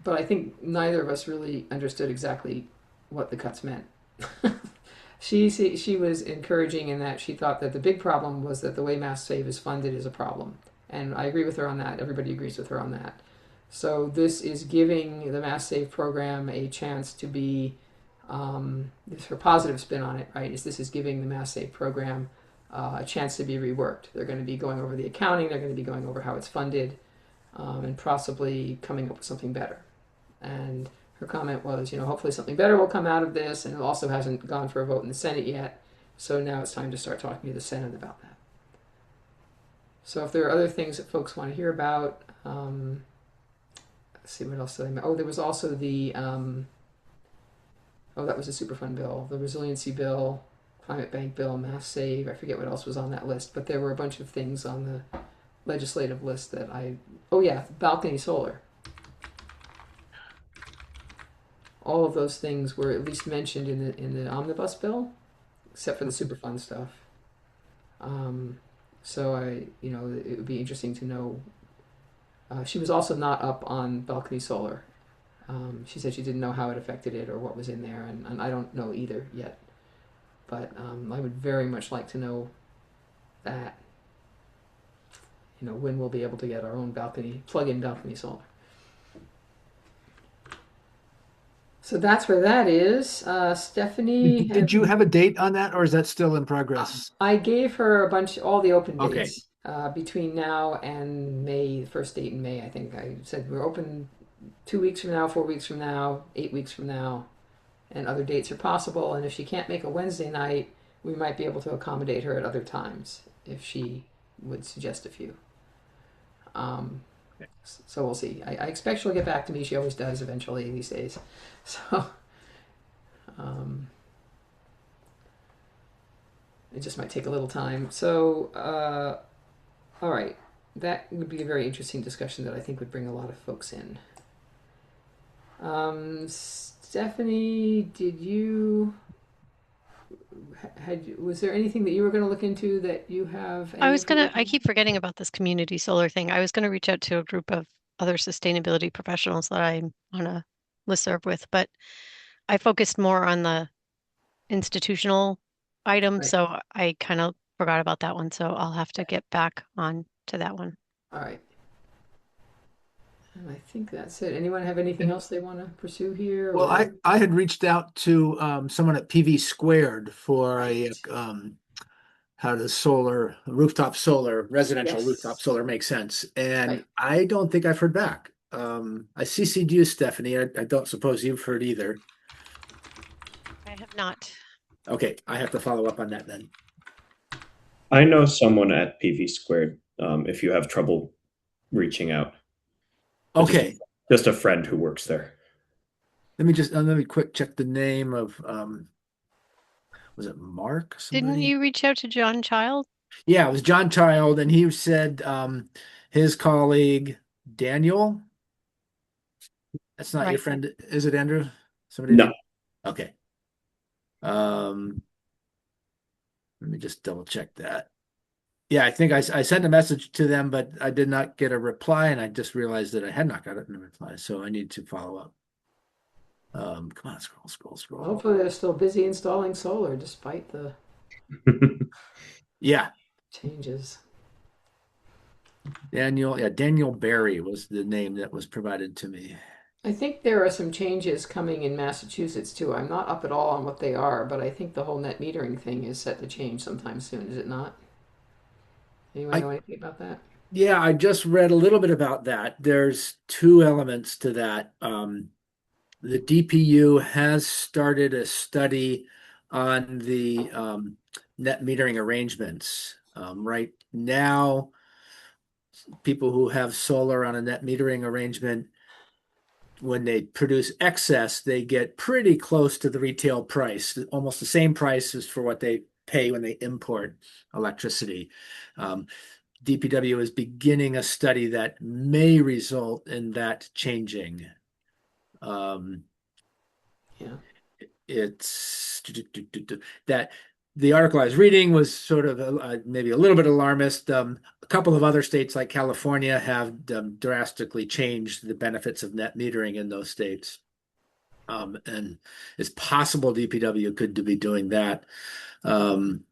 but I think neither of us really understood exactly what the cuts meant. She was encouraging in that she thought that the big problem was that the way Mass Save is funded is a problem. And I agree with her on that. Everybody agrees with her on that. So this is giving the Mass Save program a chance to be, this her positive spin on it, right? This is giving the Mass Save program a chance to be reworked. They're going to be going over the accounting. They're going to be going over how it's funded, and possibly coming up with something better. And her comment was, hopefully something better will come out of this, and it also hasn't gone for a vote in the Senate yet. So now it's time to start talking to the Senate about that. So if there are other things that folks want to hear about, let's see, what else did I? There was also the, that was a Superfund bill, the resiliency bill, climate bank bill, Mass Save. I forget what else was on that list, but there were a bunch of things on the legislative list that balcony solar. All of those things were at least mentioned in the omnibus bill, except for the Superfund stuff. So it would be interesting to know. She was also not up on balcony solar. She said she didn't know how it affected it or what was in there, and I don't know either yet. But I would very much like to know that. When we'll be able to get our own plug-in balcony solar. So that's where that is. Stephanie, Did you have a date on that, or is that still in progress? I gave her all the open Okay. dates between now and May, the first date in May. I think I said we're open 2 weeks from now, 4 weeks from now, 8 weeks from now, and other dates are possible. And if she can't make a Wednesday night, we might be able to accommodate her at other times if she would suggest a few. So we'll see. I expect she'll get back to me. She always does eventually these days. So it just might take a little time. So all right, that would be a very interesting discussion that I think would bring a lot of folks in. Stephanie, was there anything that you were going to look into that you have? I keep forgetting about this community solar thing. I was going to reach out to a group of other sustainability professionals that I'm on a listserv with, but I focused more on the institutional item, Right. so I kind of forgot about that one. So I'll have to get back on to that one. All right. And I think that's it. Anyone have anything else they want to pursue here? Well, I had reached out to someone at PV Squared for Right. how does rooftop solar, residential Yes. rooftop solar make sense? And Right. I don't think I've heard back. I CC'd you, Stephanie. I don't suppose you've heard either. I have not. Okay, I have to follow up on that then. I know someone at PV Squared. If you have trouble reaching out, Okay, just a friend who works there. let me quick check the name of was it Mark? Didn't Somebody? you reach out to John Child? Yeah, it was John Child, and he said his colleague Daniel. That's not your Right. friend, is it, Andrew? Somebody? No. Okay. Let me just double check that. Yeah, I think I sent a message to them, but I did not get a reply, and I just realized that I had not gotten a reply, so I need to follow up. Come on, scroll. Hopefully they're still busy installing solar despite the Yeah, Changes. Daniel Barry was the name that was provided to me. I think there are some changes coming in Massachusetts too. I'm not up at all on what they are, but I think the whole net metering thing is set to change sometime soon, is it not? Anyone I know anything about that? Yeah, I just read a little bit about that. There's two elements to that. The DPU has started a study on the net metering arrangements. Right now, people who have solar on a net metering arrangement, when they produce excess, they get pretty close to the retail price, almost the same price as for what they pay when they import electricity. Um, DPW is beginning a study that may result in that changing. Um, Yeah. it's that the article I was reading was sort of maybe a little bit alarmist. A couple of other states like California have drastically changed the benefits of net metering in those states. And it's possible DPW could be doing that. Um,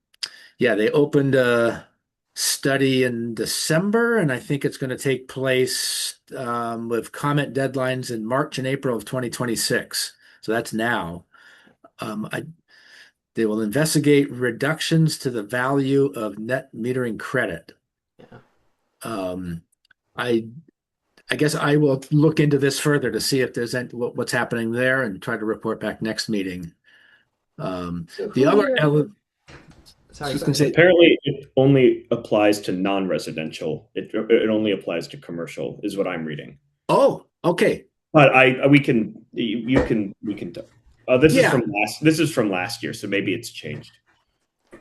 yeah, they opened a study in December, and I think it's going to take place with comment deadlines in March and April of 2026. So that's now. Um, I, they will investigate reductions to the value of net metering credit. Yeah. Um, I I guess I will look into this further to see if there's what's happening there and try to report back next meeting. So The who other here? element, I Sorry, was go going to ahead. say, Apparently, it only applies to non-residential. It only applies to commercial, is what I'm reading. oh, okay. But I we can you can we can. Yeah. This is from last year, so maybe it's changed.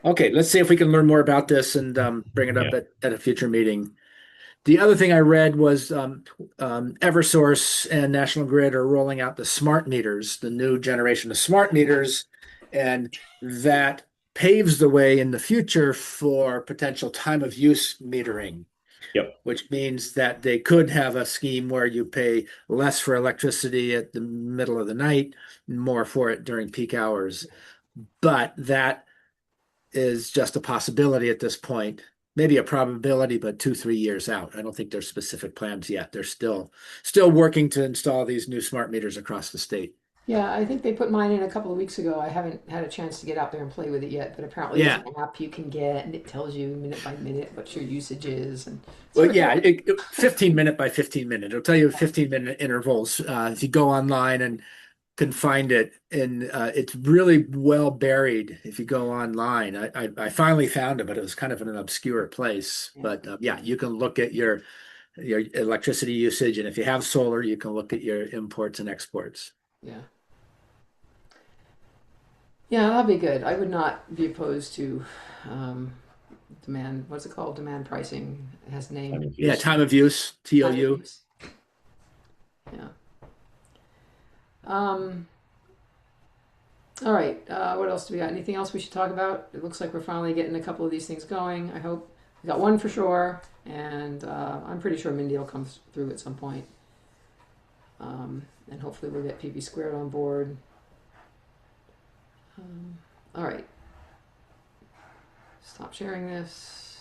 Okay. Let's see if we can learn more about this and bring it up Yeah. at a future meeting. The other thing I read was Eversource and National Grid are rolling out the smart meters, the new generation of smart meters, and that paves the way in the future for potential time of use metering, Yep. which means that they could have a scheme where you pay less for electricity at the middle of the night, more for it during peak hours. But that is just a possibility at this point. Maybe a probability, but 2, 3 years out. I don't think there's specific plans yet. They're still working to install these new smart meters across the state. Yeah, I think they put mine in a couple of weeks ago. I haven't had a chance to get out there and play with it yet, but apparently there's Yeah. an app you can get and it tells you minute by minute what your usage is, and it's Well, sort of yeah, cool. 15 minute by 15 minute. It'll tell you 15-minute intervals. If you go online and can find it, and it's really well buried if you go online. I finally found it, but it was kind of in an obscure place. Yeah, But yeah, you can look at your electricity usage, and if you have solar, you can look at your imports and exports. yeah, yeah. That'll be good. I would not be opposed to um, demand. What's it called? Demand pricing. It has a Time name. of Yeah, use. time of use, Time of TOU. use. Yeah. Um, all right. What else do we got? Anything else we should talk about? It looks like we're finally getting a couple of these things going. I hope we got one for sure, and I'm pretty sure Mindy will come through at some point. And hopefully we'll get PV squared on board. All right. Stop sharing this.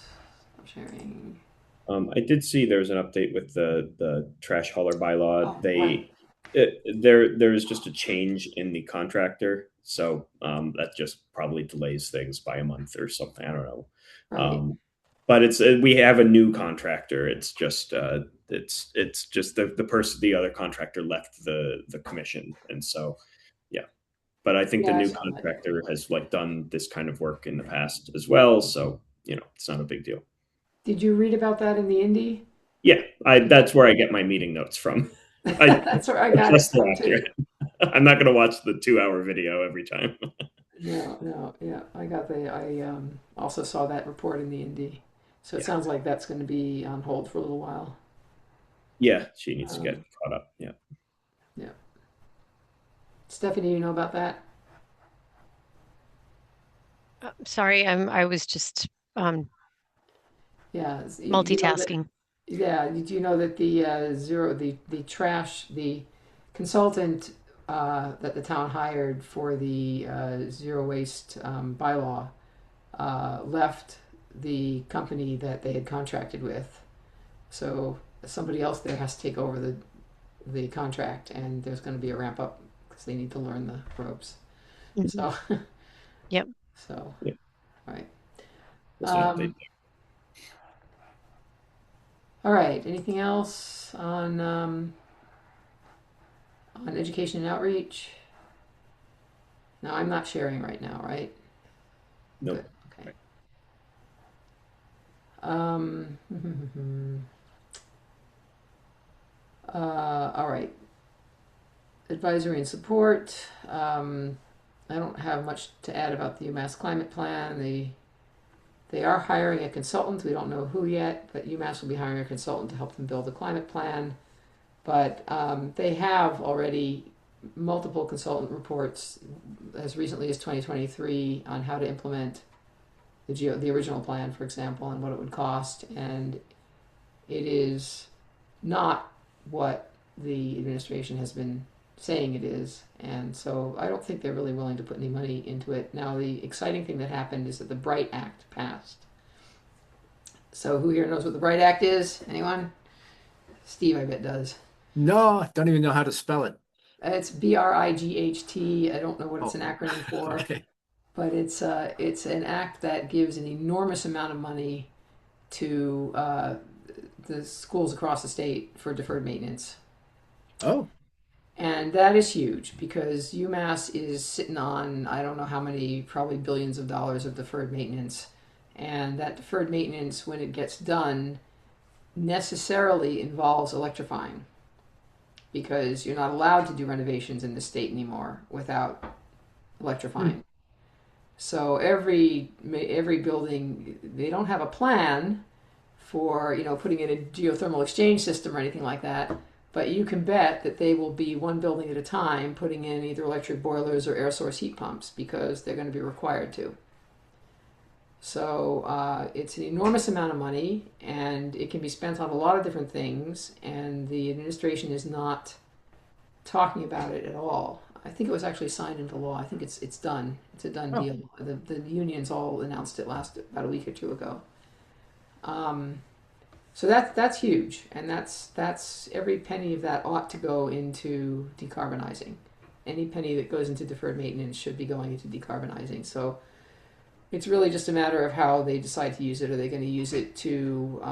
Stop sharing. I did see there was an update with the trash hauler bylaw. Oh, what? There's just a change in the contractor, so that just probably delays things by a month or something. I don't know. Right. But it's we have a new contractor. It's just the other contractor left the commission, and so yeah. But I think the Yeah, I new saw that. contractor has like done this kind of work in the past as well, so it's not a big deal. Did you read about that in the Indie? Yeah, I that's where I get my meeting notes from. I That's where I got it just from last year. too. I'm not going to watch the 2 hour video every time. No, no, yeah. I also saw that report in the Indie. So it Yeah, sounds like that's going to be on hold for a little while. yeah, she needs to get Um, caught up. Yeah. yeah. Stephanie, you know about that? Sorry, I was just Yeah. You know that. multitasking. Yeah. Do you know that the the trash, the consultant that the town hired for the zero waste bylaw left the company that they had contracted with. So somebody else there has to take over the contract, and there's going to be a ramp up because they need to learn the ropes. Mhm. So, Yep. so, Yeah. all right. Just an update. All right. Anything else on education and outreach? No, I'm not sharing right now, right? Nope. Good. Okay. Um, all right. Advisory and support. I don't have much to add about the UMass climate plan. They are hiring a consultant. We don't know who yet, but UMass will be hiring a consultant to help them build a climate plan. But they have already multiple consultant reports as recently as 2023 on how to implement the original plan, for example, and what it would cost. And it is not what the administration has been saying it is. And so I don't think they're really willing to put any money into it. Now, the exciting thing that happened is that the Bright Act passed. So who here knows what the Bright Act is? Anyone? Steve, I bet, does. No, don't even know how to spell it. It's BRIGHT. I don't know what it's Oh. an acronym for, Okay. but it's an act that gives an enormous amount of money to the schools across the state for deferred maintenance. Oh, And that is huge because UMass is sitting on, I don't know how many, probably billions of dollars of deferred maintenance. And that deferred maintenance, when it gets done, necessarily involves electrifying because you're not allowed to do renovations in the state anymore without electrifying. So every building, they don't have a plan for putting in a geothermal exchange system or anything like that. But you can bet that they will be one building at a time putting in either electric boilers or air source heat pumps because they're going to be required to. So it's an enormous amount of money, and it can be spent on a lot of different things. And the administration is not talking about it at all. I think it was actually signed into law. I think it's done. It's a done Oh. deal. The unions all announced it about a week or two ago. So that's huge, and that's every penny of that ought to go into decarbonizing. Any penny that goes into deferred maintenance should be going into decarbonizing. So it's really just a matter of how they decide to use it. Are they going to use it to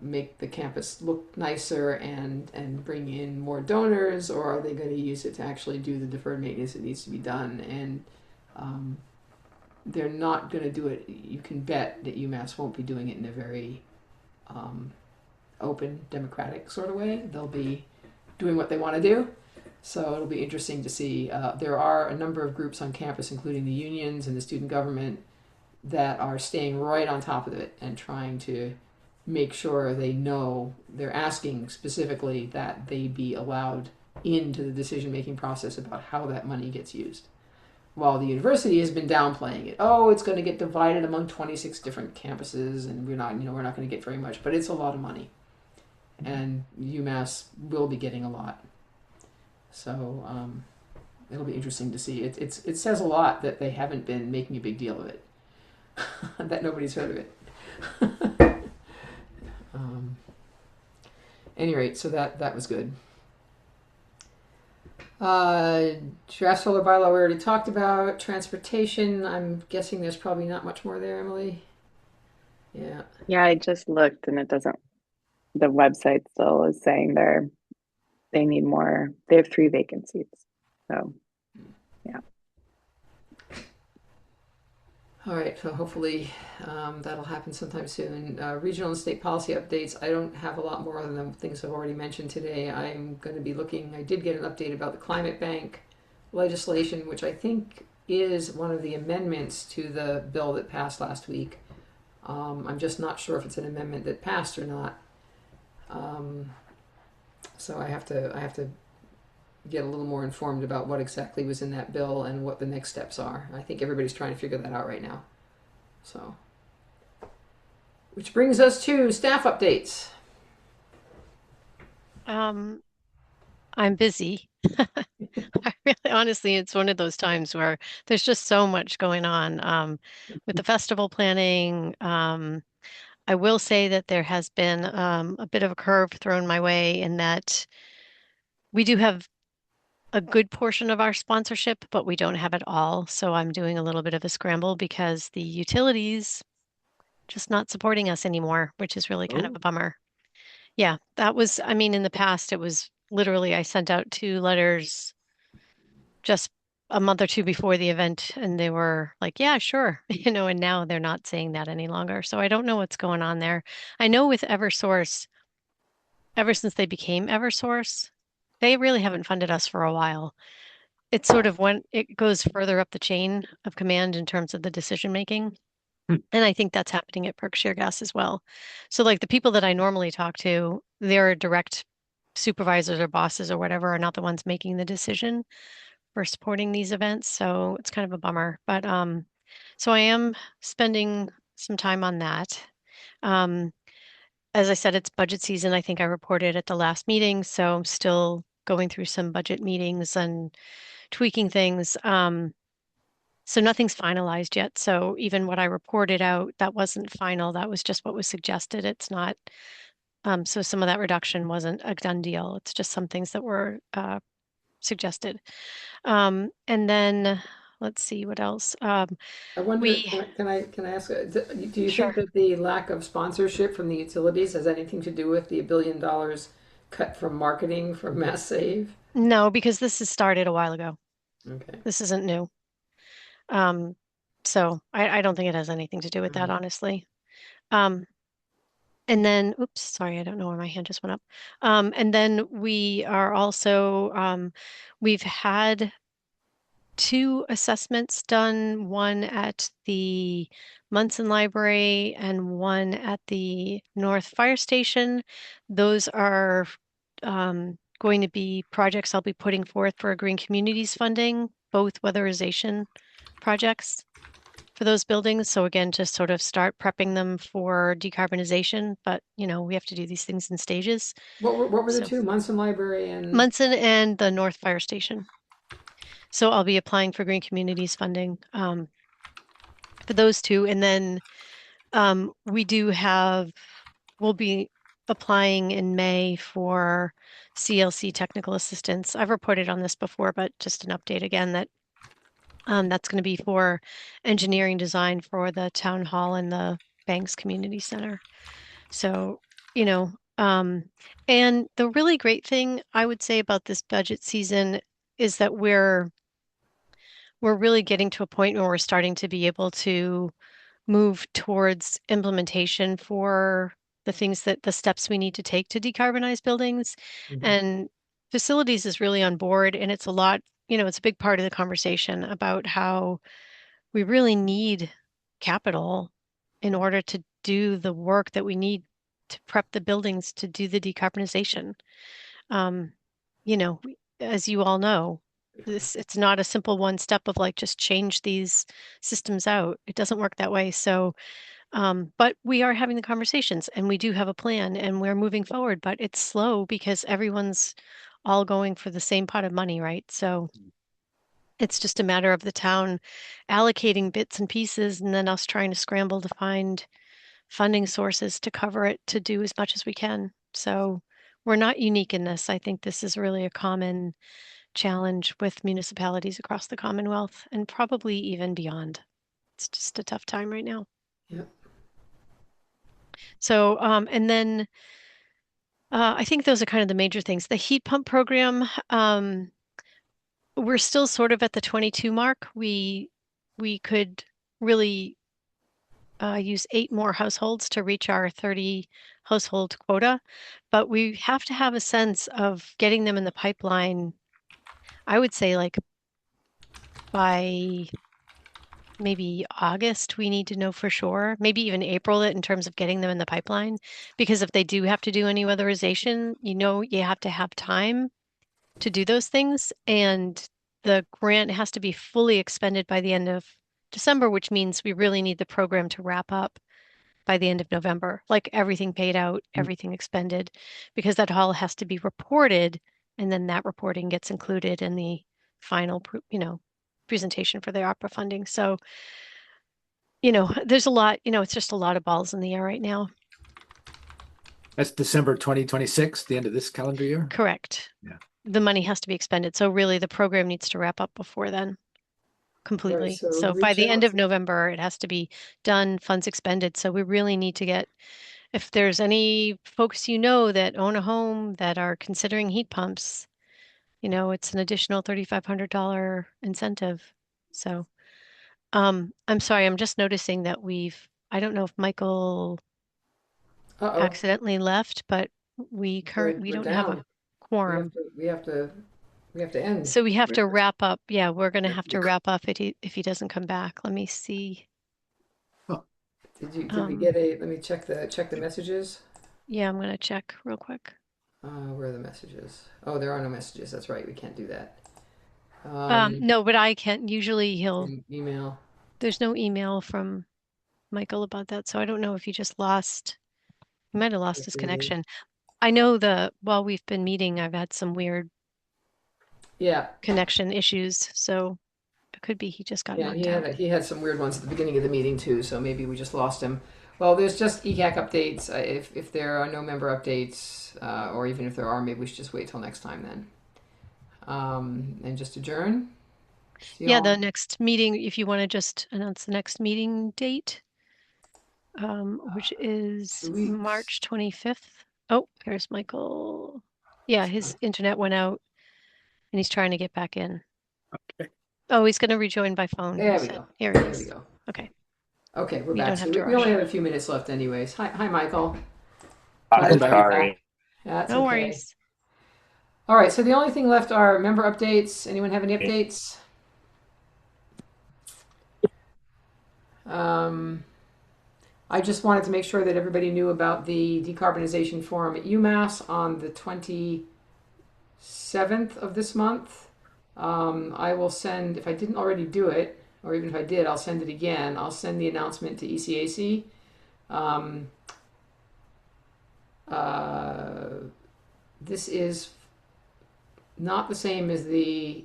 make the campus look nicer and bring in more donors, or are they going to use it to actually do the deferred maintenance that needs to be done? And they're not going to do it. You can bet that UMass won't be doing it in a very open, democratic sort of way. They'll be doing what they want to do. So it'll be interesting to see. There are a number of groups on campus, including the unions and the student government, that are staying right on top of it and trying to make sure they know. They're asking specifically that they be allowed into the decision-making process about how that money gets used. While the university has been downplaying it. Oh, it's going to get divided among 26 different campuses, and we're not going to get very much, but it's a lot of money, and UMass will be getting a lot. So it'll be interesting to see. It says a lot that they haven't been making a big deal of it, that nobody's heard of it. Any rate, so that was good. Draft solar bylaw we already talked about. Transportation, I'm guessing there's probably not much more there, Emily. Yeah. Yeah, I just looked and it doesn't, the website still is saying they need more. They have 3 vacancies. So, yeah. All right, so hopefully that'll happen sometime soon. Regional and state policy updates. I don't have a lot more other than things I've already mentioned today. I'm going to be looking. I did get an update about the climate bank legislation, which I think is one of the amendments to the bill that passed last week. I'm just not sure if it's an amendment that passed or not. So I have to get a little more informed about what exactly was in that bill and what the next steps are. I think everybody's trying to figure that out right now. So, which brings us to staff updates. I'm busy. really, honestly, it's one of those times where there's just so much going on with the festival planning. I will say that there has been a bit of a curve thrown my way in that we do have a good portion of our sponsorship, but we don't have it all. So I'm doing a little bit of a scramble because the utilities just not supporting us anymore, which is really kind of Oh. a bummer. Yeah, that was, I mean, in the past, it was literally I sent out 2 letters just a month or two before the event, and they were like, yeah, sure, and now they're not saying that any longer. So I don't know what's going on there. I know with Eversource, ever since they became Eversource, they really haven't funded us for a while. It's sort of when it goes further up the chain of command in terms of the decision making. Hmm. And I think that's happening at Berkshire Gas as well. So like the people that I normally talk to, their direct supervisors or bosses or whatever are not the ones making the decision for supporting these events. So it's kind of a bummer. But so I am spending some time on that. Um, as I said, it's budget season. I think I reported at the last meeting, so I'm still going through some budget meetings and tweaking things. So nothing's finalized yet. So even what I reported out, that wasn't final. That was just what was suggested. It's not. So some of that reduction wasn't a done deal. It's just some things that were suggested. And then let's see what else. I wonder, We can I ask, do you think sure. that the lack of sponsorship from the utilities has anything to do with the $1 billion cut from marketing from Mass Save? No, because this has started a while ago. Okay. This isn't new. Um, so I don't think it has anything to do with that, Mhm. honestly. Um, and then, oops, sorry, I don't know where my hand just went up. And then we are also, we've had 2 assessments done, one at the Munson Library and one at the North Fire Station. Those are going to be projects I'll be putting forth for Green Communities funding, both weatherization projects for those buildings. So again, just sort of start prepping them for decarbonization, but we have to do these things in stages. What were the So two? Munson Library and Munson and the North Fire Station. So I'll be applying for Green Communities funding for those two. And then we'll be applying in May for CLC technical assistance. I've reported on this before, but just an update again that that's going to be for engineering design for the town hall and the Banks Community Center. So, you know, and the really great thing I would say about this budget season is that we're really getting to a point where we're starting to be able to move towards implementation for the steps we need to take to decarbonize buildings. Mhm. And facilities is really on board, and it's a lot, it's a big part of the conversation about how we really need capital in order to do the work that we need to prep the buildings to do the decarbonization. Um, as you all know, it's not a simple one step of like just change these systems out. It doesn't work that way. So, but we are having the conversations and we do have a plan and we're moving forward, but it's slow because everyone's all going for the same pot of money, right? So it's just a matter of the town allocating bits and pieces and then us trying to scramble to find funding sources to cover it to do as much as we can. So we're not unique in this. I think this is really a common challenge with municipalities across the Commonwealth and probably even beyond. It's just a tough time right now. Yep. So, and then I think those are kind of the major things. The heat pump program, we're still sort of at the 22 mark. We could really use 8 more households to reach our 30 household quota, but we have to have a sense of getting them in the pipeline. I would say like by maybe August, we need to know for sure, maybe even April in terms of getting them in the pipeline. Because if they do have to do any weatherization, you have to have time to do those things. And the grant has to be fully expended by the end of December, which means we really need the program to wrap up by the end of November, like everything paid out, everything expended, because that all has to be reported. And then that reporting gets included in the final, presentation for the ARPA funding. So, there's a lot, it's just a lot of balls in the air right now. That's December 2026, the end of this calendar year. Correct. Yeah. The money has to be expended. So really the program needs to wrap up before then completely. so By reach the end out of November, it has to be done, funds expended. So we really need to get, if there's any folks that own a home that are considering heat pumps, it's an additional $3,500 incentive. So, I'm sorry, I'm just noticing that I don't know if Michael Uh-oh. accidentally left, but we We're don't have a down. quorum. We have to end. So we have to wrap up. Yeah, we're gonna Yeah, have to wrap up if he doesn't come back. Let me see. Did we get let me check the messages. Yeah, I'm gonna check real quick. Where are the messages? Oh, there are no messages. That's right. We can't do that. No, but I can't. Usually Email. there's no email from Michael about that. So I don't know if he might have lost his connection. I know while we've been meeting, I've had some weird connection issues. So it could be he just got knocked out. He had some weird ones at the beginning of the meeting too, so maybe we just lost him. Well, there's just ECAC updates. If there are no member updates, or even if there are, maybe we should just wait till next time then. And just adjourn. Yeah, the next meeting, if you want to just announce the next meeting date, which is March 25th. Oh, here's Michael. Yeah, his internet went out and he's trying to get back in. Okay. Oh, he's going to rejoin by phone. There we go. Here he is. We go. Okay. Okay, we're You back. don't So have to we only rush. have a few minutes left anyways. Hi, Michael. I'm sorry. That's No okay. worries. All right, so the only thing left are member updates. Anyone have any updates? I just wanted to make sure that everybody knew about the decarbonization forum at UMass on the 27th of this month. I will send, if I didn't already do it, or even if I did, I'll send it again. I'll send the announcement to ECAC. This is not the same as the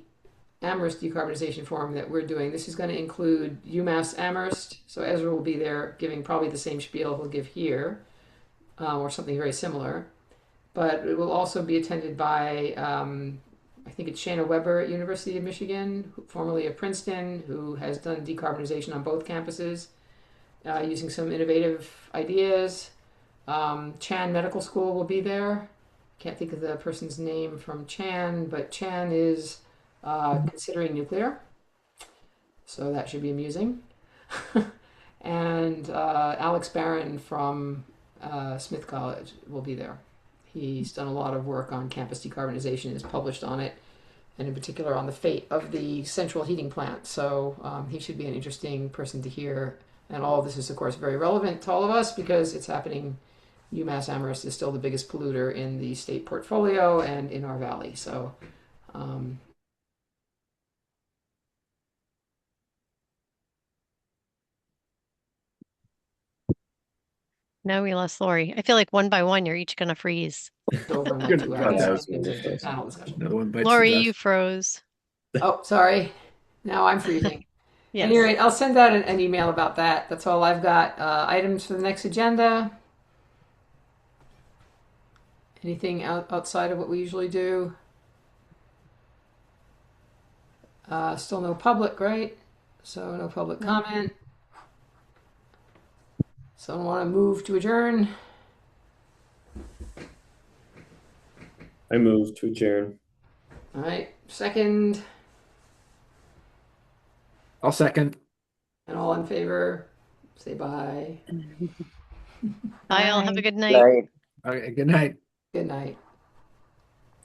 Amherst decarbonization forum that we're doing. This is going to include UMass Amherst. So Ezra will be there giving probably the same spiel he'll give here, or something very similar. But it will also be attended by, I think it's Shanna Weber at University of Michigan, formerly of Princeton, who has done decarbonization on both campuses, using some innovative ideas. Chan Medical School will be there. Can't think of the person's name from Chan, but Chan is considering nuclear, so that should be amusing. And Alex Barron from Smith College will be there. He's done a lot of work on campus decarbonization and has published on it, and in particular on the fate of the central heating plant. So he should be an interesting person to hear. And all of this is, of course, very relevant to all of us because it's happening. UMass Amherst is still the biggest polluter in the state portfolio and in our valley. So Now we lost Lori. I feel like one by one, you're each going to freeze. over in like 2 hours. That was Into panel discussion. No one bites Lori, the dust. you froze. Oh, sorry. Now I'm freezing. Yes. At any rate, I'll send out an email about that. That's all I've got. Items for the next agenda. Anything outside of what we usually do? Still no public, right? So no public comment. Someone want to move to adjourn? I move to adjourn. All right, second, I'll second. and all in favor, say bye. Bye, all. Have a Bye. good night. Okay, good night. Good night.